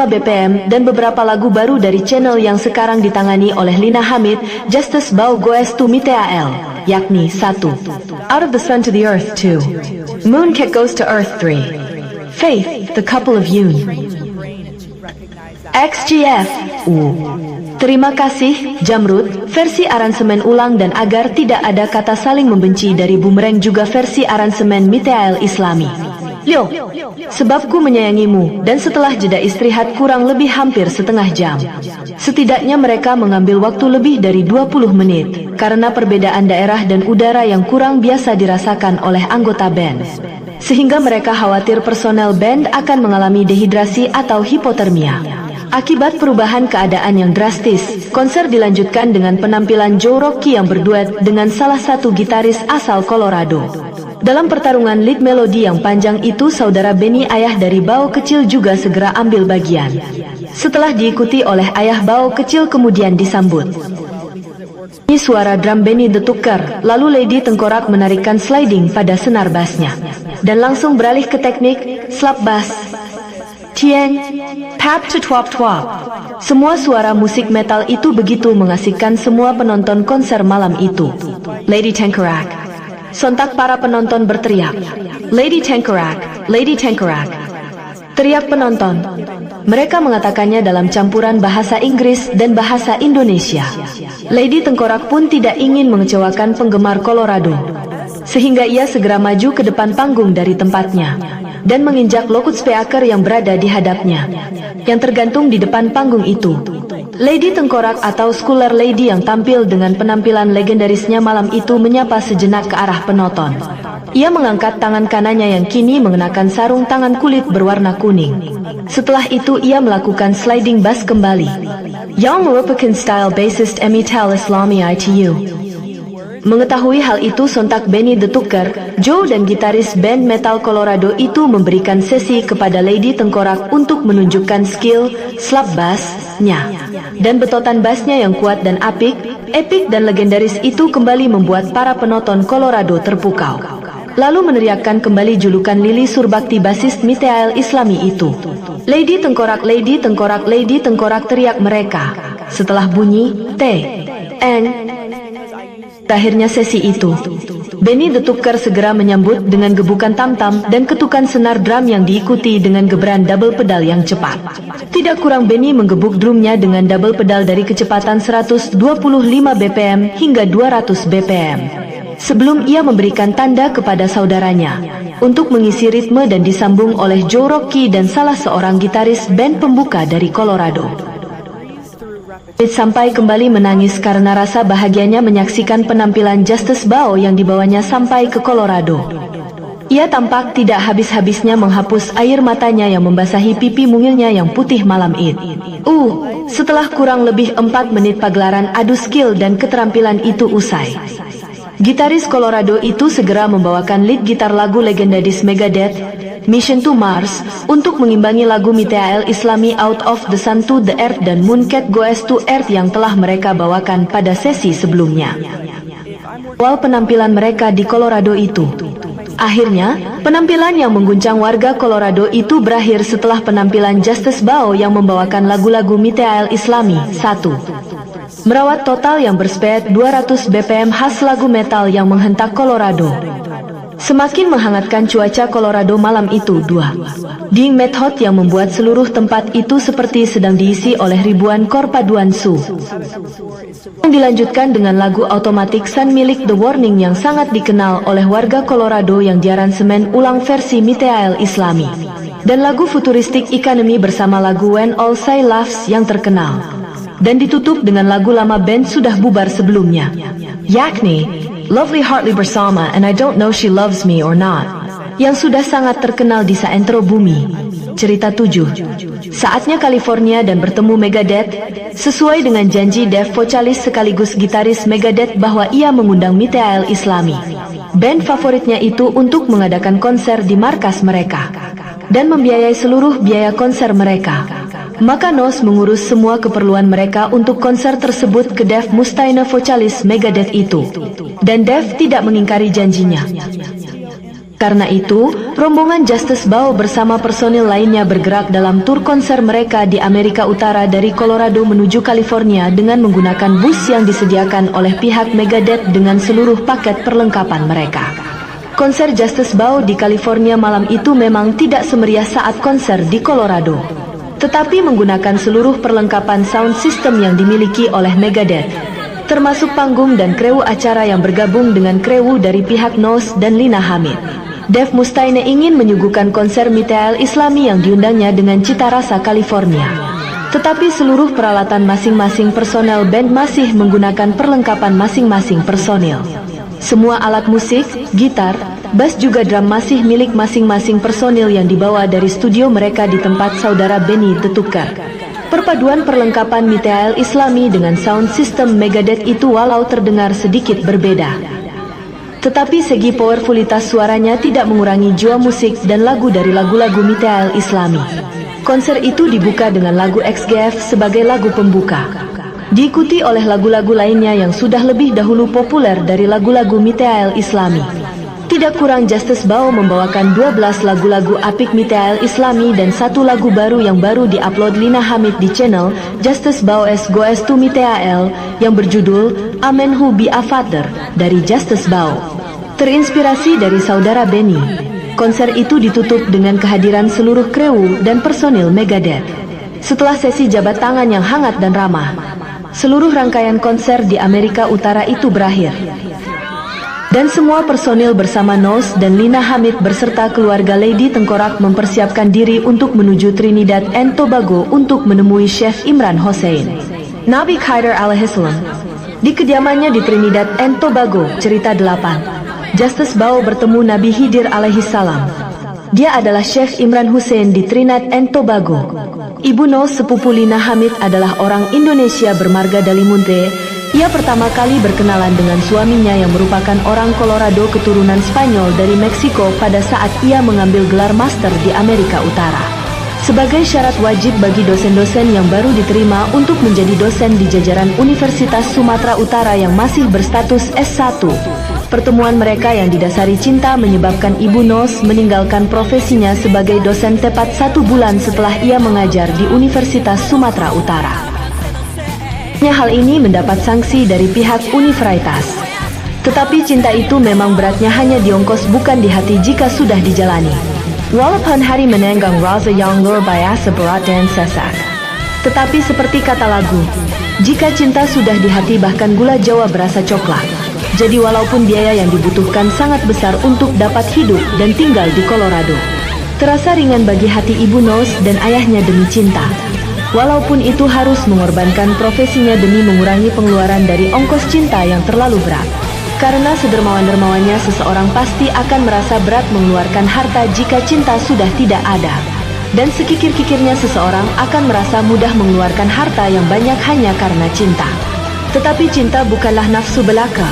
BPM dan beberapa lagu baru dari channel yang sekarang ditangani oleh Lina Hamid. Justice Bao Goes to Metal, yakni 1. Out of the Sun to the Earth 2. Mooncake Goes to Earth 3. Faith, The Couple of Yoon. XGF, Terima kasih, Jamrud, versi aransemen ulang dan agar tidak ada kata saling membenci dari Boomerang juga versi aransemen Metal Islami. Lyo, sebabku menyayangimu, dan setelah jeda istirahat kurang lebih hampir setengah jam. Setidaknya mereka mengambil waktu lebih dari 20 menit, karena perbedaan daerah dan udara yang kurang biasa dirasakan oleh anggota band. Sehingga mereka khawatir personel band akan mengalami dehidrasi atau hipotermia. Akibat perubahan keadaan yang drastis, konser dilanjutkan dengan penampilan Joe Rocky yang berduet dengan salah satu gitaris asal Colorado. Dalam pertarungan lead melodi yang panjang itu, saudara Benny, ayah dari Bao kecil, juga segera ambil bagian. Setelah diikuti oleh ayah Bao kecil kemudian disambut suara drum Benny The Tucker, lalu Lady Tengkorak menarikkan sliding pada senar bassnya, dan langsung beralih ke teknik slap bass. Tieng, tap to twap twap. Semua suara musik metal itu begitu mengasihkan semua penonton konser malam itu. Lady Tengkorak. Sontak para penonton berteriak, Lady Tengkorak, Lady Tengkorak. Teriak penonton. Mereka mengatakannya dalam campuran bahasa Inggris dan bahasa Indonesia. Lady Tengkorak pun tidak ingin mengecewakan penggemar Colorado, sehingga ia segera maju ke depan panggung dari tempatnya dan menginjak loudspeaker yang berada di hadapnya, yang tergantung di depan panggung itu. Lady Tengkorak atau Scholar Lady yang tampil dengan penampilan legendarisnya malam itu menyapa sejenak ke arah penonton. Ia mengangkat tangan kanannya yang kini mengenakan sarung tangan kulit berwarna kuning. Setelah itu ia melakukan sliding bass kembali, yang merupakan style bassist Metal Islami itu. Mengetahui hal itu, sontak Benny The Tucker, Joe dan gitaris band metal Colorado itu memberikan sesi kepada Lady Tengkorak untuk menunjukkan skill slap bass-nya. Dan betotan bassnya yang kuat dan epik dan legendaris itu kembali membuat para penonton Colorado terpukau. Lalu meneriakkan kembali julukan Lili Surbakti bassist Metal Islami itu. Lady Tengkorak, Lady Tengkorak, Lady Tengkorak, teriak mereka. Setelah bunyi akhirnya sesi itu, Benny The Tucker segera menyambut dengan gebukan tam-tam dan ketukan senar drum yang diikuti dengan gebran double pedal yang cepat. Tidak kurang Benny menggebuk drumnya dengan double pedal dari kecepatan 125 BPM hingga 200 BPM. sebelum ia memberikan tanda kepada saudaranya untuk mengisi ritme dan disambung oleh Joe Rocky dan salah seorang gitaris band pembuka dari Colorado. Sampai kembali menangis karena rasa bahagianya menyaksikan penampilan Justice Bao yang dibawanya sampai ke Colorado. Ia tampak tidak habis-habisnya menghapus air matanya yang membasahi pipi mungilnya yang putih malam itu. Setelah kurang lebih 4 menit pagelaran adu skill dan keterampilan itu usai, gitaris Colorado itu segera membawakan lead gitar lagu legendaris Megadeth, Mission to Mars, untuk mengimbangi lagu Miteal Islami Out of the Sun to the Earth dan Mooncat Goes to Earth yang telah mereka bawakan pada sesi sebelumnya. Awal penampilan mereka di Colorado itu. Akhirnya, penampilan yang mengguncang warga Colorado itu berakhir setelah penampilan Justice Bao yang membawakan lagu-lagu Miteal Islami 1. Merawat total yang berspeed 200 BPM khas lagu metal yang menghentak Colorado. Semakin menghangatkan cuaca Colorado malam itu 2. Ding Method yang membuat seluruh tempat itu seperti sedang diisi oleh ribuan kor paduan su. Yang dilanjutkan dengan lagu Automatic Sun milik The Warning yang sangat dikenal oleh warga Colorado yang diaransemen ulang versi Miteal Islami. Dan lagu futuristik Economy bersama lagu When All Say Laughs yang terkenal. Dan ditutup dengan lagu lama band sudah bubar sebelumnya, yakni Lovely Heartly bersama And I Don't Know She Loves Me or Not, yang sudah sangat terkenal di saentro bumi. Cerita 7. Saatnya California dan bertemu Megadeth. Sesuai dengan janji Dave vokalis sekaligus gitaris Megadeth bahwa ia mengundang Miteal Islami, band favoritnya itu, untuk mengadakan konser di markas mereka dan membiayai seluruh biaya konser mereka. Maka Nos mengurus semua keperluan mereka untuk konser tersebut ke Dave Mustaine vokalis Megadeth itu. Dan Dave tidak mengingkari janjinya. Karena itu, rombongan Justice Bao bersama personil lainnya bergerak dalam tur konser mereka di Amerika Utara dari Colorado menuju California dengan menggunakan bus yang disediakan oleh pihak Megadeth dengan seluruh paket perlengkapan mereka. Konser Justice Bao di California malam itu memang tidak semeriah saat konser di Colorado, tetapi menggunakan seluruh perlengkapan sound system yang dimiliki oleh Megadeth, termasuk panggung dan krewu acara yang bergabung dengan krewu dari pihak Nos dan Lina Hamid. Dave Mustaine ingin menyuguhkan konser Miteal Islami yang diundangnya dengan cita rasa California. Tetapi seluruh peralatan masing-masing personel band masih menggunakan perlengkapan masing-masing personil. Semua alat musik, gitar, bass juga drum masih milik masing-masing personil yang dibawa dari studio mereka di tempat saudara Benny The Tucker. Perpaduan perlengkapan Miteal Islami dengan sound system Megadeth itu walau terdengar sedikit berbeda, tetapi segi powerfulitas suaranya tidak mengurangi jiwa musik dan lagu dari lagu-lagu Miteal Islami. Konser itu dibuka dengan lagu XGF sebagai lagu pembuka, diikuti oleh lagu-lagu lainnya yang sudah lebih dahulu populer dari lagu-lagu Miteal Islami. Tidak kurang, Justice Bao membawakan 12 lagu-lagu apik Miteal Islami dan satu lagu baru yang baru diupload Lina Hamid di channel Justice Bao Goes to Miteal yang berjudul Amen Who Be a Father dari Justice Bao. Terinspirasi dari saudara Benny, konser itu ditutup dengan kehadiran seluruh krewu dan personil Megadeth. Setelah sesi jabat tangan yang hangat dan ramah, seluruh rangkaian konser di Amerika Utara itu berakhir. Dan semua personil bersama Nos dan Lina Hamid beserta keluarga Lady Tengkorak mempersiapkan diri untuk menuju Trinidad and Tobago untuk menemui Chef Imran Hossein, Nabi Haidar alaihissalam, di kediamannya di Trinidad and Tobago. Cerita 8. Justice Bao bertemu Nabi Khidir alaihissalam. Dia adalah Chef Imran Hussein di Trinidad and Tobago. Ibu Nos, sepupu Lina Hamid, adalah orang Indonesia bermarga Dalimunte. Ia pertama kali berkenalan dengan suaminya yang merupakan orang Colorado keturunan Spanyol dari Meksiko pada saat ia mengambil gelar master di Amerika Utara. Sebagai syarat wajib bagi dosen-dosen yang baru diterima untuk menjadi dosen di jajaran Universitas Sumatera Utara yang masih berstatus S1. Pertemuan mereka yang didasari cinta menyebabkan Ibu Nos meninggalkan profesinya sebagai dosen tepat 1 bulan setelah ia mengajar di Universitas Sumatera Utara. Hal ini mendapat sanksi dari pihak universitas. Tetapi cinta itu memang beratnya hanya di ongkos bukan di hati jika sudah dijalani. Walaupun hari menenggang rasa yang luar biasa berat dan sesak. Tetapi seperti kata lagu, jika cinta sudah di hati bahkan gula Jawa berasa coklat. Jadi walaupun biaya yang dibutuhkan sangat besar untuk dapat hidup dan tinggal di Colorado, terasa ringan bagi hati Ibu Nose dan ayahnya demi cinta. Walaupun itu harus mengorbankan profesinya demi mengurangi pengeluaran dari ongkos cinta yang terlalu berat. Karena sedermawan-dermawannya seseorang pasti akan merasa berat mengeluarkan harta jika cinta sudah tidak ada. Dan sekikir-kikirnya seseorang akan merasa mudah mengeluarkan harta yang banyak hanya karena cinta. Tetapi cinta bukanlah nafsu belaka.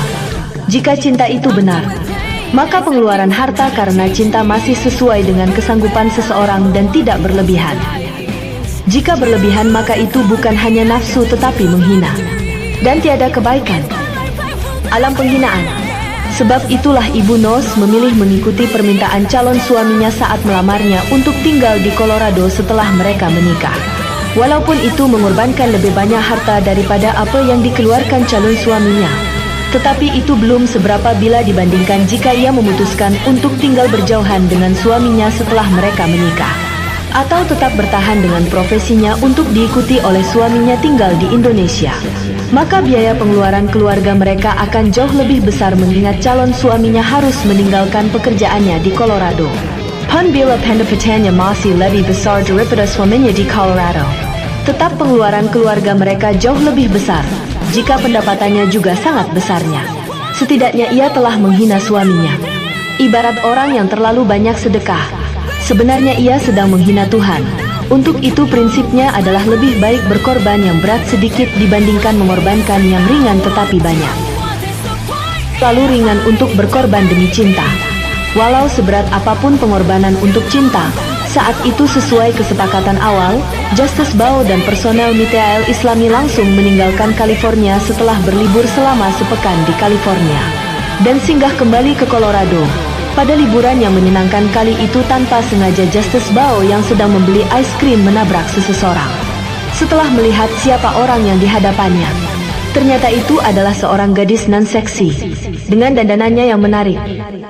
Jika cinta itu benar, maka pengeluaran harta karena cinta masih sesuai dengan kesanggupan seseorang dan tidak berlebihan. Jika berlebihan maka itu bukan hanya nafsu tetapi menghina. Dan tiada kebaikan. Alam penghinaan. Sebab itulah Ibu Nose memilih mengikuti permintaan calon suaminya saat melamarnya untuk tinggal di Colorado setelah mereka menikah. Walaupun itu mengorbankan lebih banyak harta daripada apa yang dikeluarkan calon suaminya. Tetapi itu belum seberapa bila dibandingkan jika ia memutuskan untuk tinggal berjauhan dengan suaminya setelah mereka menikah. Atau tetap bertahan dengan profesinya untuk diikuti oleh suaminya tinggal di Indonesia. Maka biaya pengeluaran keluarga mereka akan jauh lebih besar mengingat calon suaminya harus meninggalkan pekerjaannya di Colorado. Pun bila pendapatannya masih lebih besar daripada suaminya di Colorado, tetap pengeluaran keluarga mereka jauh lebih besar. Jika pendapatannya juga sangat besarnya, setidaknya ia telah menghina suaminya. Ibarat orang yang terlalu banyak sedekah, sebenarnya ia sedang menghina Tuhan. Untuk itu prinsipnya adalah lebih baik berkorban yang berat sedikit dibandingkan mengorbankan yang ringan tetapi banyak. Lalu ringan untuk berkorban demi cinta. Walau seberat apapun pengorbanan untuk cinta, saat itu sesuai kesepakatan awal, Justice Bao dan personel Mitael Islami langsung meninggalkan California setelah berlibur selama sepekan di California dan singgah kembali ke Colorado. Pada liburan yang menyenangkan kali itu tanpa sengaja Justice Bao yang sedang membeli es krim menabrak seseorang. Setelah melihat siapa orang yang dihadapannya, ternyata itu adalah seorang gadis non-seksi dengan dandanannya yang menarik.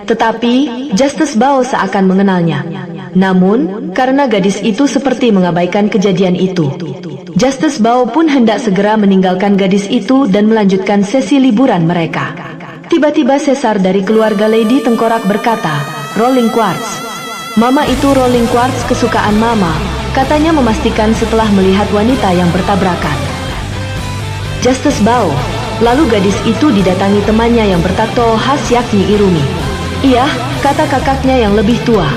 Tetapi Justice Bao seakan mengenalnya. Namun, karena gadis itu seperti mengabaikan kejadian itu, Justice Bao pun hendak segera meninggalkan gadis itu dan melanjutkan sesi liburan mereka. Tiba-tiba sesar dari keluarga Lady Tengkorak berkata, "Rolling Quartz." Mama itu Rolling Quartz kesukaan Mama, katanya memastikan setelah melihat wanita yang bertabrakan. Justice Bao. Lalu gadis itu didatangi temannya yang bertato khas yakni Irumi. "Iya," kata kakaknya yang lebih tua.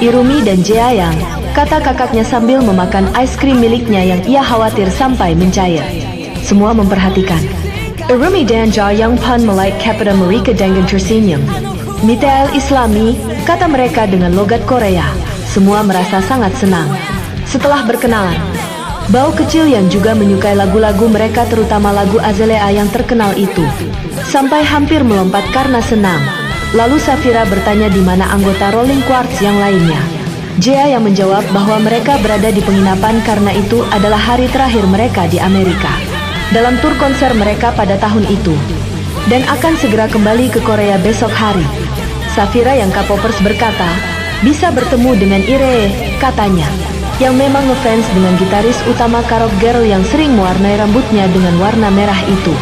Irumi dan Jaeyang, kata kakaknya sambil memakan es krim miliknya yang ia khawatir sampai mencair. Semua memperhatikan. Irumi dan Jaeyang pun melait kepada mereka dengan tersenyum. Mitael Islami, kata mereka dengan logat Korea. Semua merasa sangat senang. Setelah berkenalan, Bao kecil yang juga menyukai lagu-lagu mereka terutama lagu Azalea yang terkenal itu, sampai hampir melompat karena senang. Lalu Safira bertanya di mana anggota Rolling Quartz yang lainnya. Jia yang menjawab bahwa mereka berada di penginapan karena itu adalah hari terakhir mereka di Amerika dalam tur konser mereka pada tahun itu, dan akan segera kembali ke Korea besok hari. Safira yang K-popers berkata, bisa bertemu dengan Ire, katanya, yang memang ngefans dengan gitaris utama K-pop girl yang sering mewarnai rambutnya dengan warna merah itu.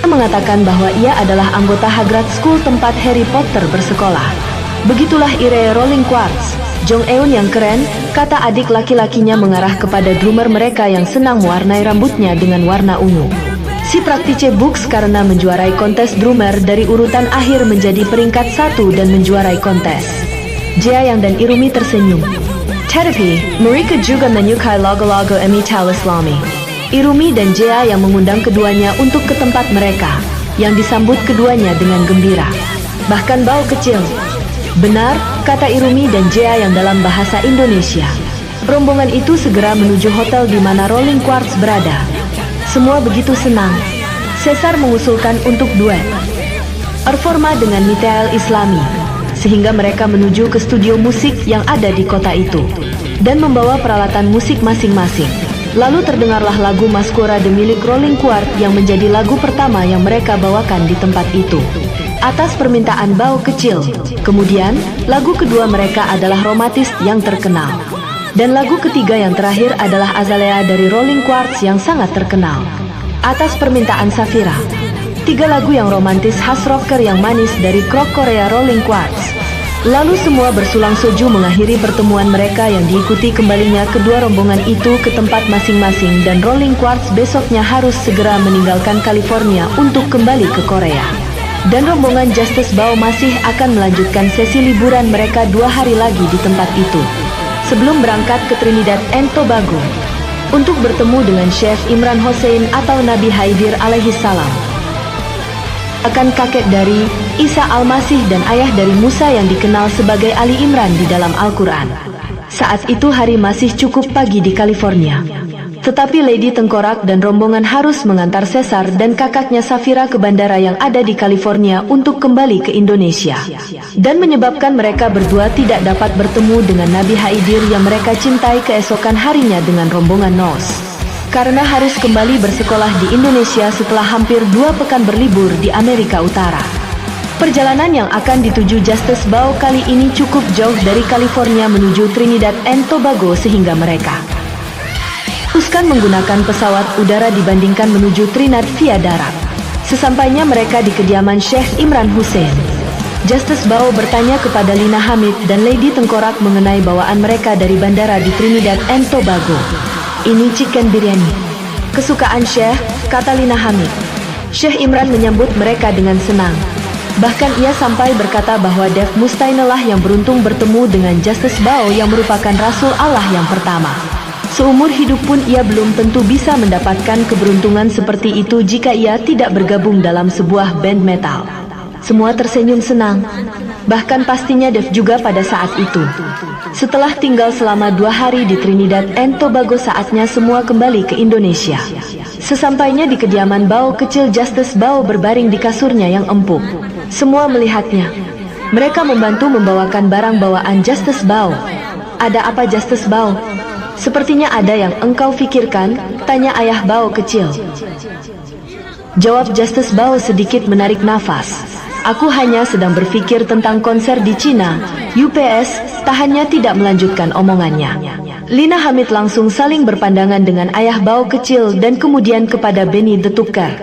Mengatakan bahwa ia adalah anggota Hogwarts School tempat Harry Potter bersekolah. Begitulah Ire Rolling Quartz. Jong Eun yang keren, kata adik laki-lakinya mengarah kepada drummer mereka yang senang mewarnai rambutnya dengan warna ungu. Si Praktice Books karena menjuarai kontes drummer dari urutan akhir menjadi peringkat 1 dan menjuarai kontes. Jaeyang dan Irumi tersenyum. Tetapi, mereka juga menyukai lagu-lagu Mitael Islami. Irumi dan Jia yang mengundang keduanya untuk ke tempat mereka, yang disambut keduanya dengan gembira. Bahkan Bao kecil. Benar, kata Irumi dan Jia yang dalam bahasa Indonesia. Rombongan itu segera menuju hotel di mana Rolling Quartz berada. Semua begitu senang. Cesar mengusulkan untuk duet performa dengan Mitael Islami, sehingga mereka menuju ke studio musik yang ada di kota itu, dan membawa peralatan musik masing-masing. Lalu terdengarlah lagu Masquerade milik Rolling Quartz yang menjadi lagu pertama yang mereka bawakan di tempat itu, atas permintaan Bao kecil. Kemudian, lagu kedua mereka adalah Romantis yang terkenal. Dan lagu ketiga yang terakhir adalah Azalea dari Rolling Quartz yang sangat terkenal, atas permintaan Safira. 3 lagu yang romantis khas rocker yang manis dari Krok Korea Rolling Quartz. Lalu semua bersulang soju mengakhiri pertemuan mereka yang diikuti kembalinya kedua rombongan itu ke tempat masing-masing dan Rolling Quartz besoknya harus segera meninggalkan California untuk kembali ke Korea. Dan rombongan Justice Bao masih akan melanjutkan sesi liburan mereka 2 hari lagi di tempat itu, sebelum berangkat ke Trinidad and Tobago untuk bertemu dengan Chef Imran Hossein atau Nabi Haidir alaihi salam, akan kakek dari Isa Al-Masih dan ayah dari Musa yang dikenal sebagai Ali Imran di dalam Al-Quran. Saat itu hari masih cukup pagi di California. Tetapi Lady Tengkorak dan rombongan harus mengantar Cesar dan kakaknya Safira ke bandara yang ada di California untuk kembali ke Indonesia. Dan menyebabkan mereka berdua tidak dapat bertemu dengan Nabi Haidir yang mereka cintai keesokan harinya dengan rombongan Nos. Karena harus kembali bersekolah di Indonesia setelah hampir 2 pekan berlibur di Amerika Utara. Perjalanan yang akan dituju Justice Bao kali ini cukup jauh dari California menuju Trinidad and Tobago sehingga mereka teruskan menggunakan pesawat udara dibandingkan menuju Trinidad via darat. Sesampainya mereka di kediaman Syekh Imran Hussein, Justice Bao bertanya kepada Lina Hamid dan Lady Tengkorak mengenai bawaan mereka dari bandara di Trinidad and Tobago. Ini chicken biryani, kesukaan Syekh, kata Lina Hamid. Syekh Imran menyambut mereka dengan senang. Bahkan ia sampai berkata bahwa Dave Mustaine lah yang beruntung bertemu dengan Justice Bao yang merupakan Rasul Allah yang pertama. Seumur hidup pun ia belum tentu bisa mendapatkan keberuntungan seperti itu jika ia tidak bergabung dalam sebuah band metal. Semua tersenyum senang. Bahkan pastinya Dave juga pada saat itu. Setelah tinggal selama 2 hari di Trinidad and Tobago, saatnya semua kembali ke Indonesia. Sesampainya di kediaman Bao kecil, Justice Bao berbaring di kasurnya yang empuk. Semua melihatnya. Mereka membantu membawakan barang bawaan Justice Bao. Ada apa Justice Bao? Sepertinya ada yang engkau pikirkan, tanya ayah Bao kecil. Jawab Justice Bao sedikit menarik nafas. Aku hanya sedang berpikir tentang konser di Cina. UPS, tahannya tidak melanjutkan omongannya. Lina Hamid langsung saling berpandangan dengan ayah Bao kecil dan kemudian kepada Benny the Tucker.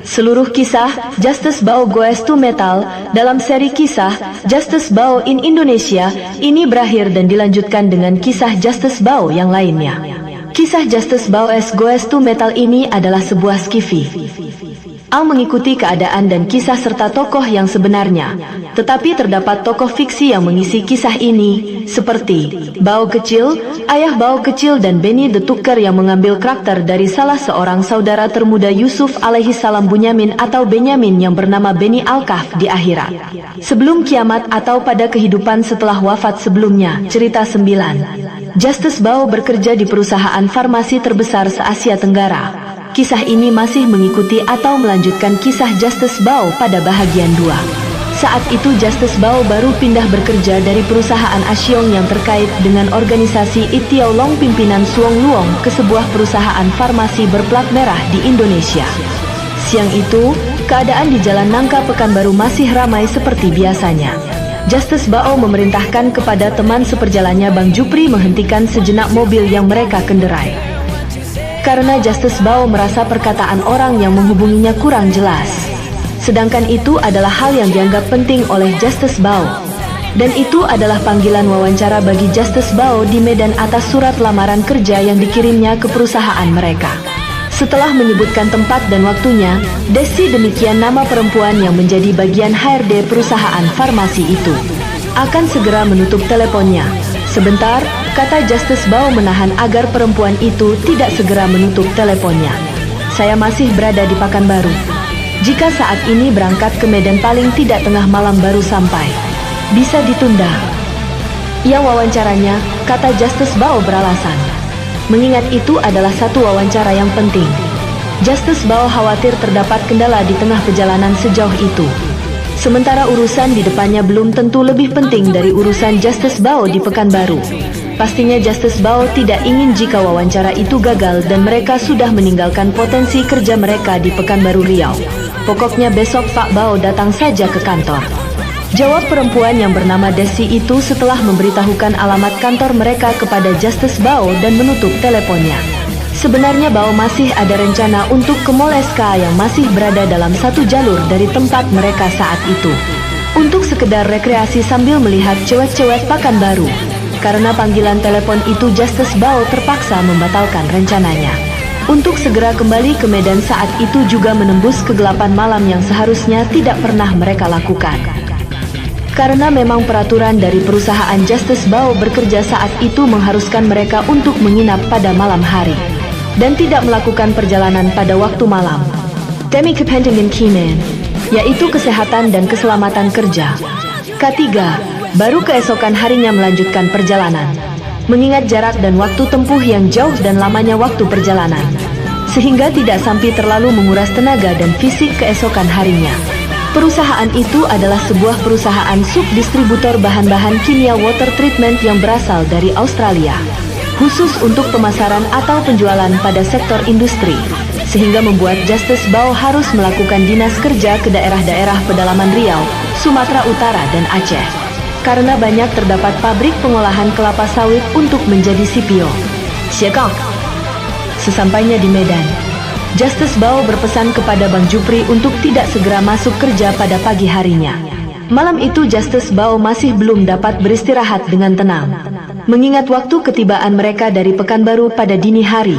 Seluruh kisah Justice Bao Goes to Metal dalam seri kisah Justice Bao in Indonesia ini berakhir dan dilanjutkan dengan kisah Justice Bao yang lainnya. Kisah Justice Bao Goes to Metal ini adalah sebuah skifi. Al mengikuti keadaan dan kisah serta tokoh yang sebenarnya, tetapi terdapat tokoh fiksi yang mengisi kisah ini, seperti Bao Kecil, ayah Bao Kecil dan Benny the Tucker yang mengambil karakter dari salah seorang saudara termuda Yusuf alaihi salam Bunyamin atau Benyamin yang bernama Benny Al-Kahf di akhirat. Sebelum kiamat atau pada kehidupan setelah wafat sebelumnya, cerita 9. Justice Bao bekerja di perusahaan farmasi terbesar se-Asia Tenggara. Kisah ini masih mengikuti atau melanjutkan kisah Justice Bao pada bahagian 2. Saat itu Justice Bao baru pindah bekerja dari perusahaan Asyong yang terkait dengan organisasi Itiao Long pimpinan Suong Luong ke sebuah perusahaan farmasi berplat merah di Indonesia. Siang itu, keadaan di Jalan Nangka Pekanbaru masih ramai seperti biasanya. Justice Bao memerintahkan kepada teman seperjalannya Bang Jupri menghentikan sejenak mobil yang mereka kendarai. Karena Justice Bao merasa perkataan orang yang menghubunginya kurang jelas. Sedangkan itu adalah hal yang dianggap penting oleh Justice Bao. Dan itu adalah panggilan wawancara bagi Justice Bao di medan atas surat lamaran kerja yang dikirimnya ke perusahaan mereka. Setelah menyebutkan tempat dan waktunya, Desi, demikian nama perempuan yang menjadi bagian HRD perusahaan farmasi itu, akan segera menutup teleponnya. Sebentar, kata Justice Bao menahan agar perempuan itu tidak segera menutup teleponnya. Saya masih berada di Pekanbaru. Jika saat ini berangkat ke Medan paling tidak tengah malam baru sampai. Bisa ditunda. Yang wawancaranya, kata Justice Bao beralasan. Mengingat itu adalah satu wawancara yang penting. Justice Bao khawatir terdapat kendala di tengah perjalanan sejauh itu. Sementara urusan di depannya belum tentu lebih penting dari urusan Justice Bao di Pekanbaru. Pastinya Justice Bao tidak ingin jika wawancara itu gagal dan mereka sudah meninggalkan potensi kerja mereka di Pekanbaru Riau. Pokoknya besok Pak Bao datang saja ke kantor. Jawab perempuan yang bernama Desi itu setelah memberitahukan alamat kantor mereka kepada Justice Bao dan menutup teleponnya. Sebenarnya Bao masih ada rencana untuk ke Mall SK yang masih berada dalam satu jalur dari tempat mereka saat itu. Untuk sekedar rekreasi sambil melihat cewek-cewek Pekanbaru. Karena panggilan telepon itu Justice Bao terpaksa membatalkan rencananya. Untuk segera kembali ke Medan saat itu juga menembus kegelapan malam yang seharusnya tidak pernah mereka lakukan. Karena memang peraturan dari perusahaan Justice Bao bekerja saat itu mengharuskan mereka untuk menginap pada malam hari. Dan tidak melakukan perjalanan pada waktu malam. Demi kepentingan Kimen, yaitu kesehatan dan keselamatan kerja. Ketiga, baru keesokan harinya melanjutkan perjalanan. Mengingat jarak dan waktu tempuh yang jauh dan lamanya waktu perjalanan. Sehingga tidak sampai terlalu menguras tenaga dan fisik keesokan harinya. Perusahaan itu adalah sebuah perusahaan subdistributor bahan-bahan kimia water treatment yang berasal dari Australia. Khusus untuk pemasaran atau penjualan pada sektor industri, sehingga membuat Justice Bao harus melakukan dinas kerja ke daerah-daerah pedalaman Riau, Sumatera Utara dan Aceh. Karena banyak terdapat pabrik pengolahan kelapa sawit untuk menjadi CPO. Siakang. Sesampainya di Medan, Justice Bao berpesan kepada Bang Jupri untuk tidak segera masuk kerja pada pagi harinya. Malam itu Justice Bao masih belum dapat beristirahat dengan tenang. Mengingat waktu ketibaan mereka dari Pekanbaru pada dini hari,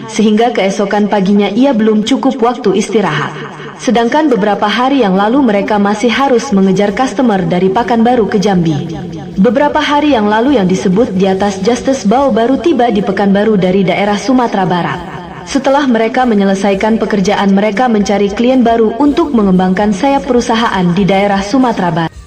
sehingga keesokan paginya ia belum cukup waktu istirahat. Sedangkan beberapa hari yang lalu mereka masih harus mengejar customer dari Pekanbaru ke Jambi. Beberapa hari yang lalu yang disebut di atas Justice Bao baru tiba di Pekanbaru dari daerah Sumatera Barat. Setelah mereka menyelesaikan pekerjaan mereka mencari klien baru untuk mengembangkan sayap perusahaan di daerah Sumatera Barat.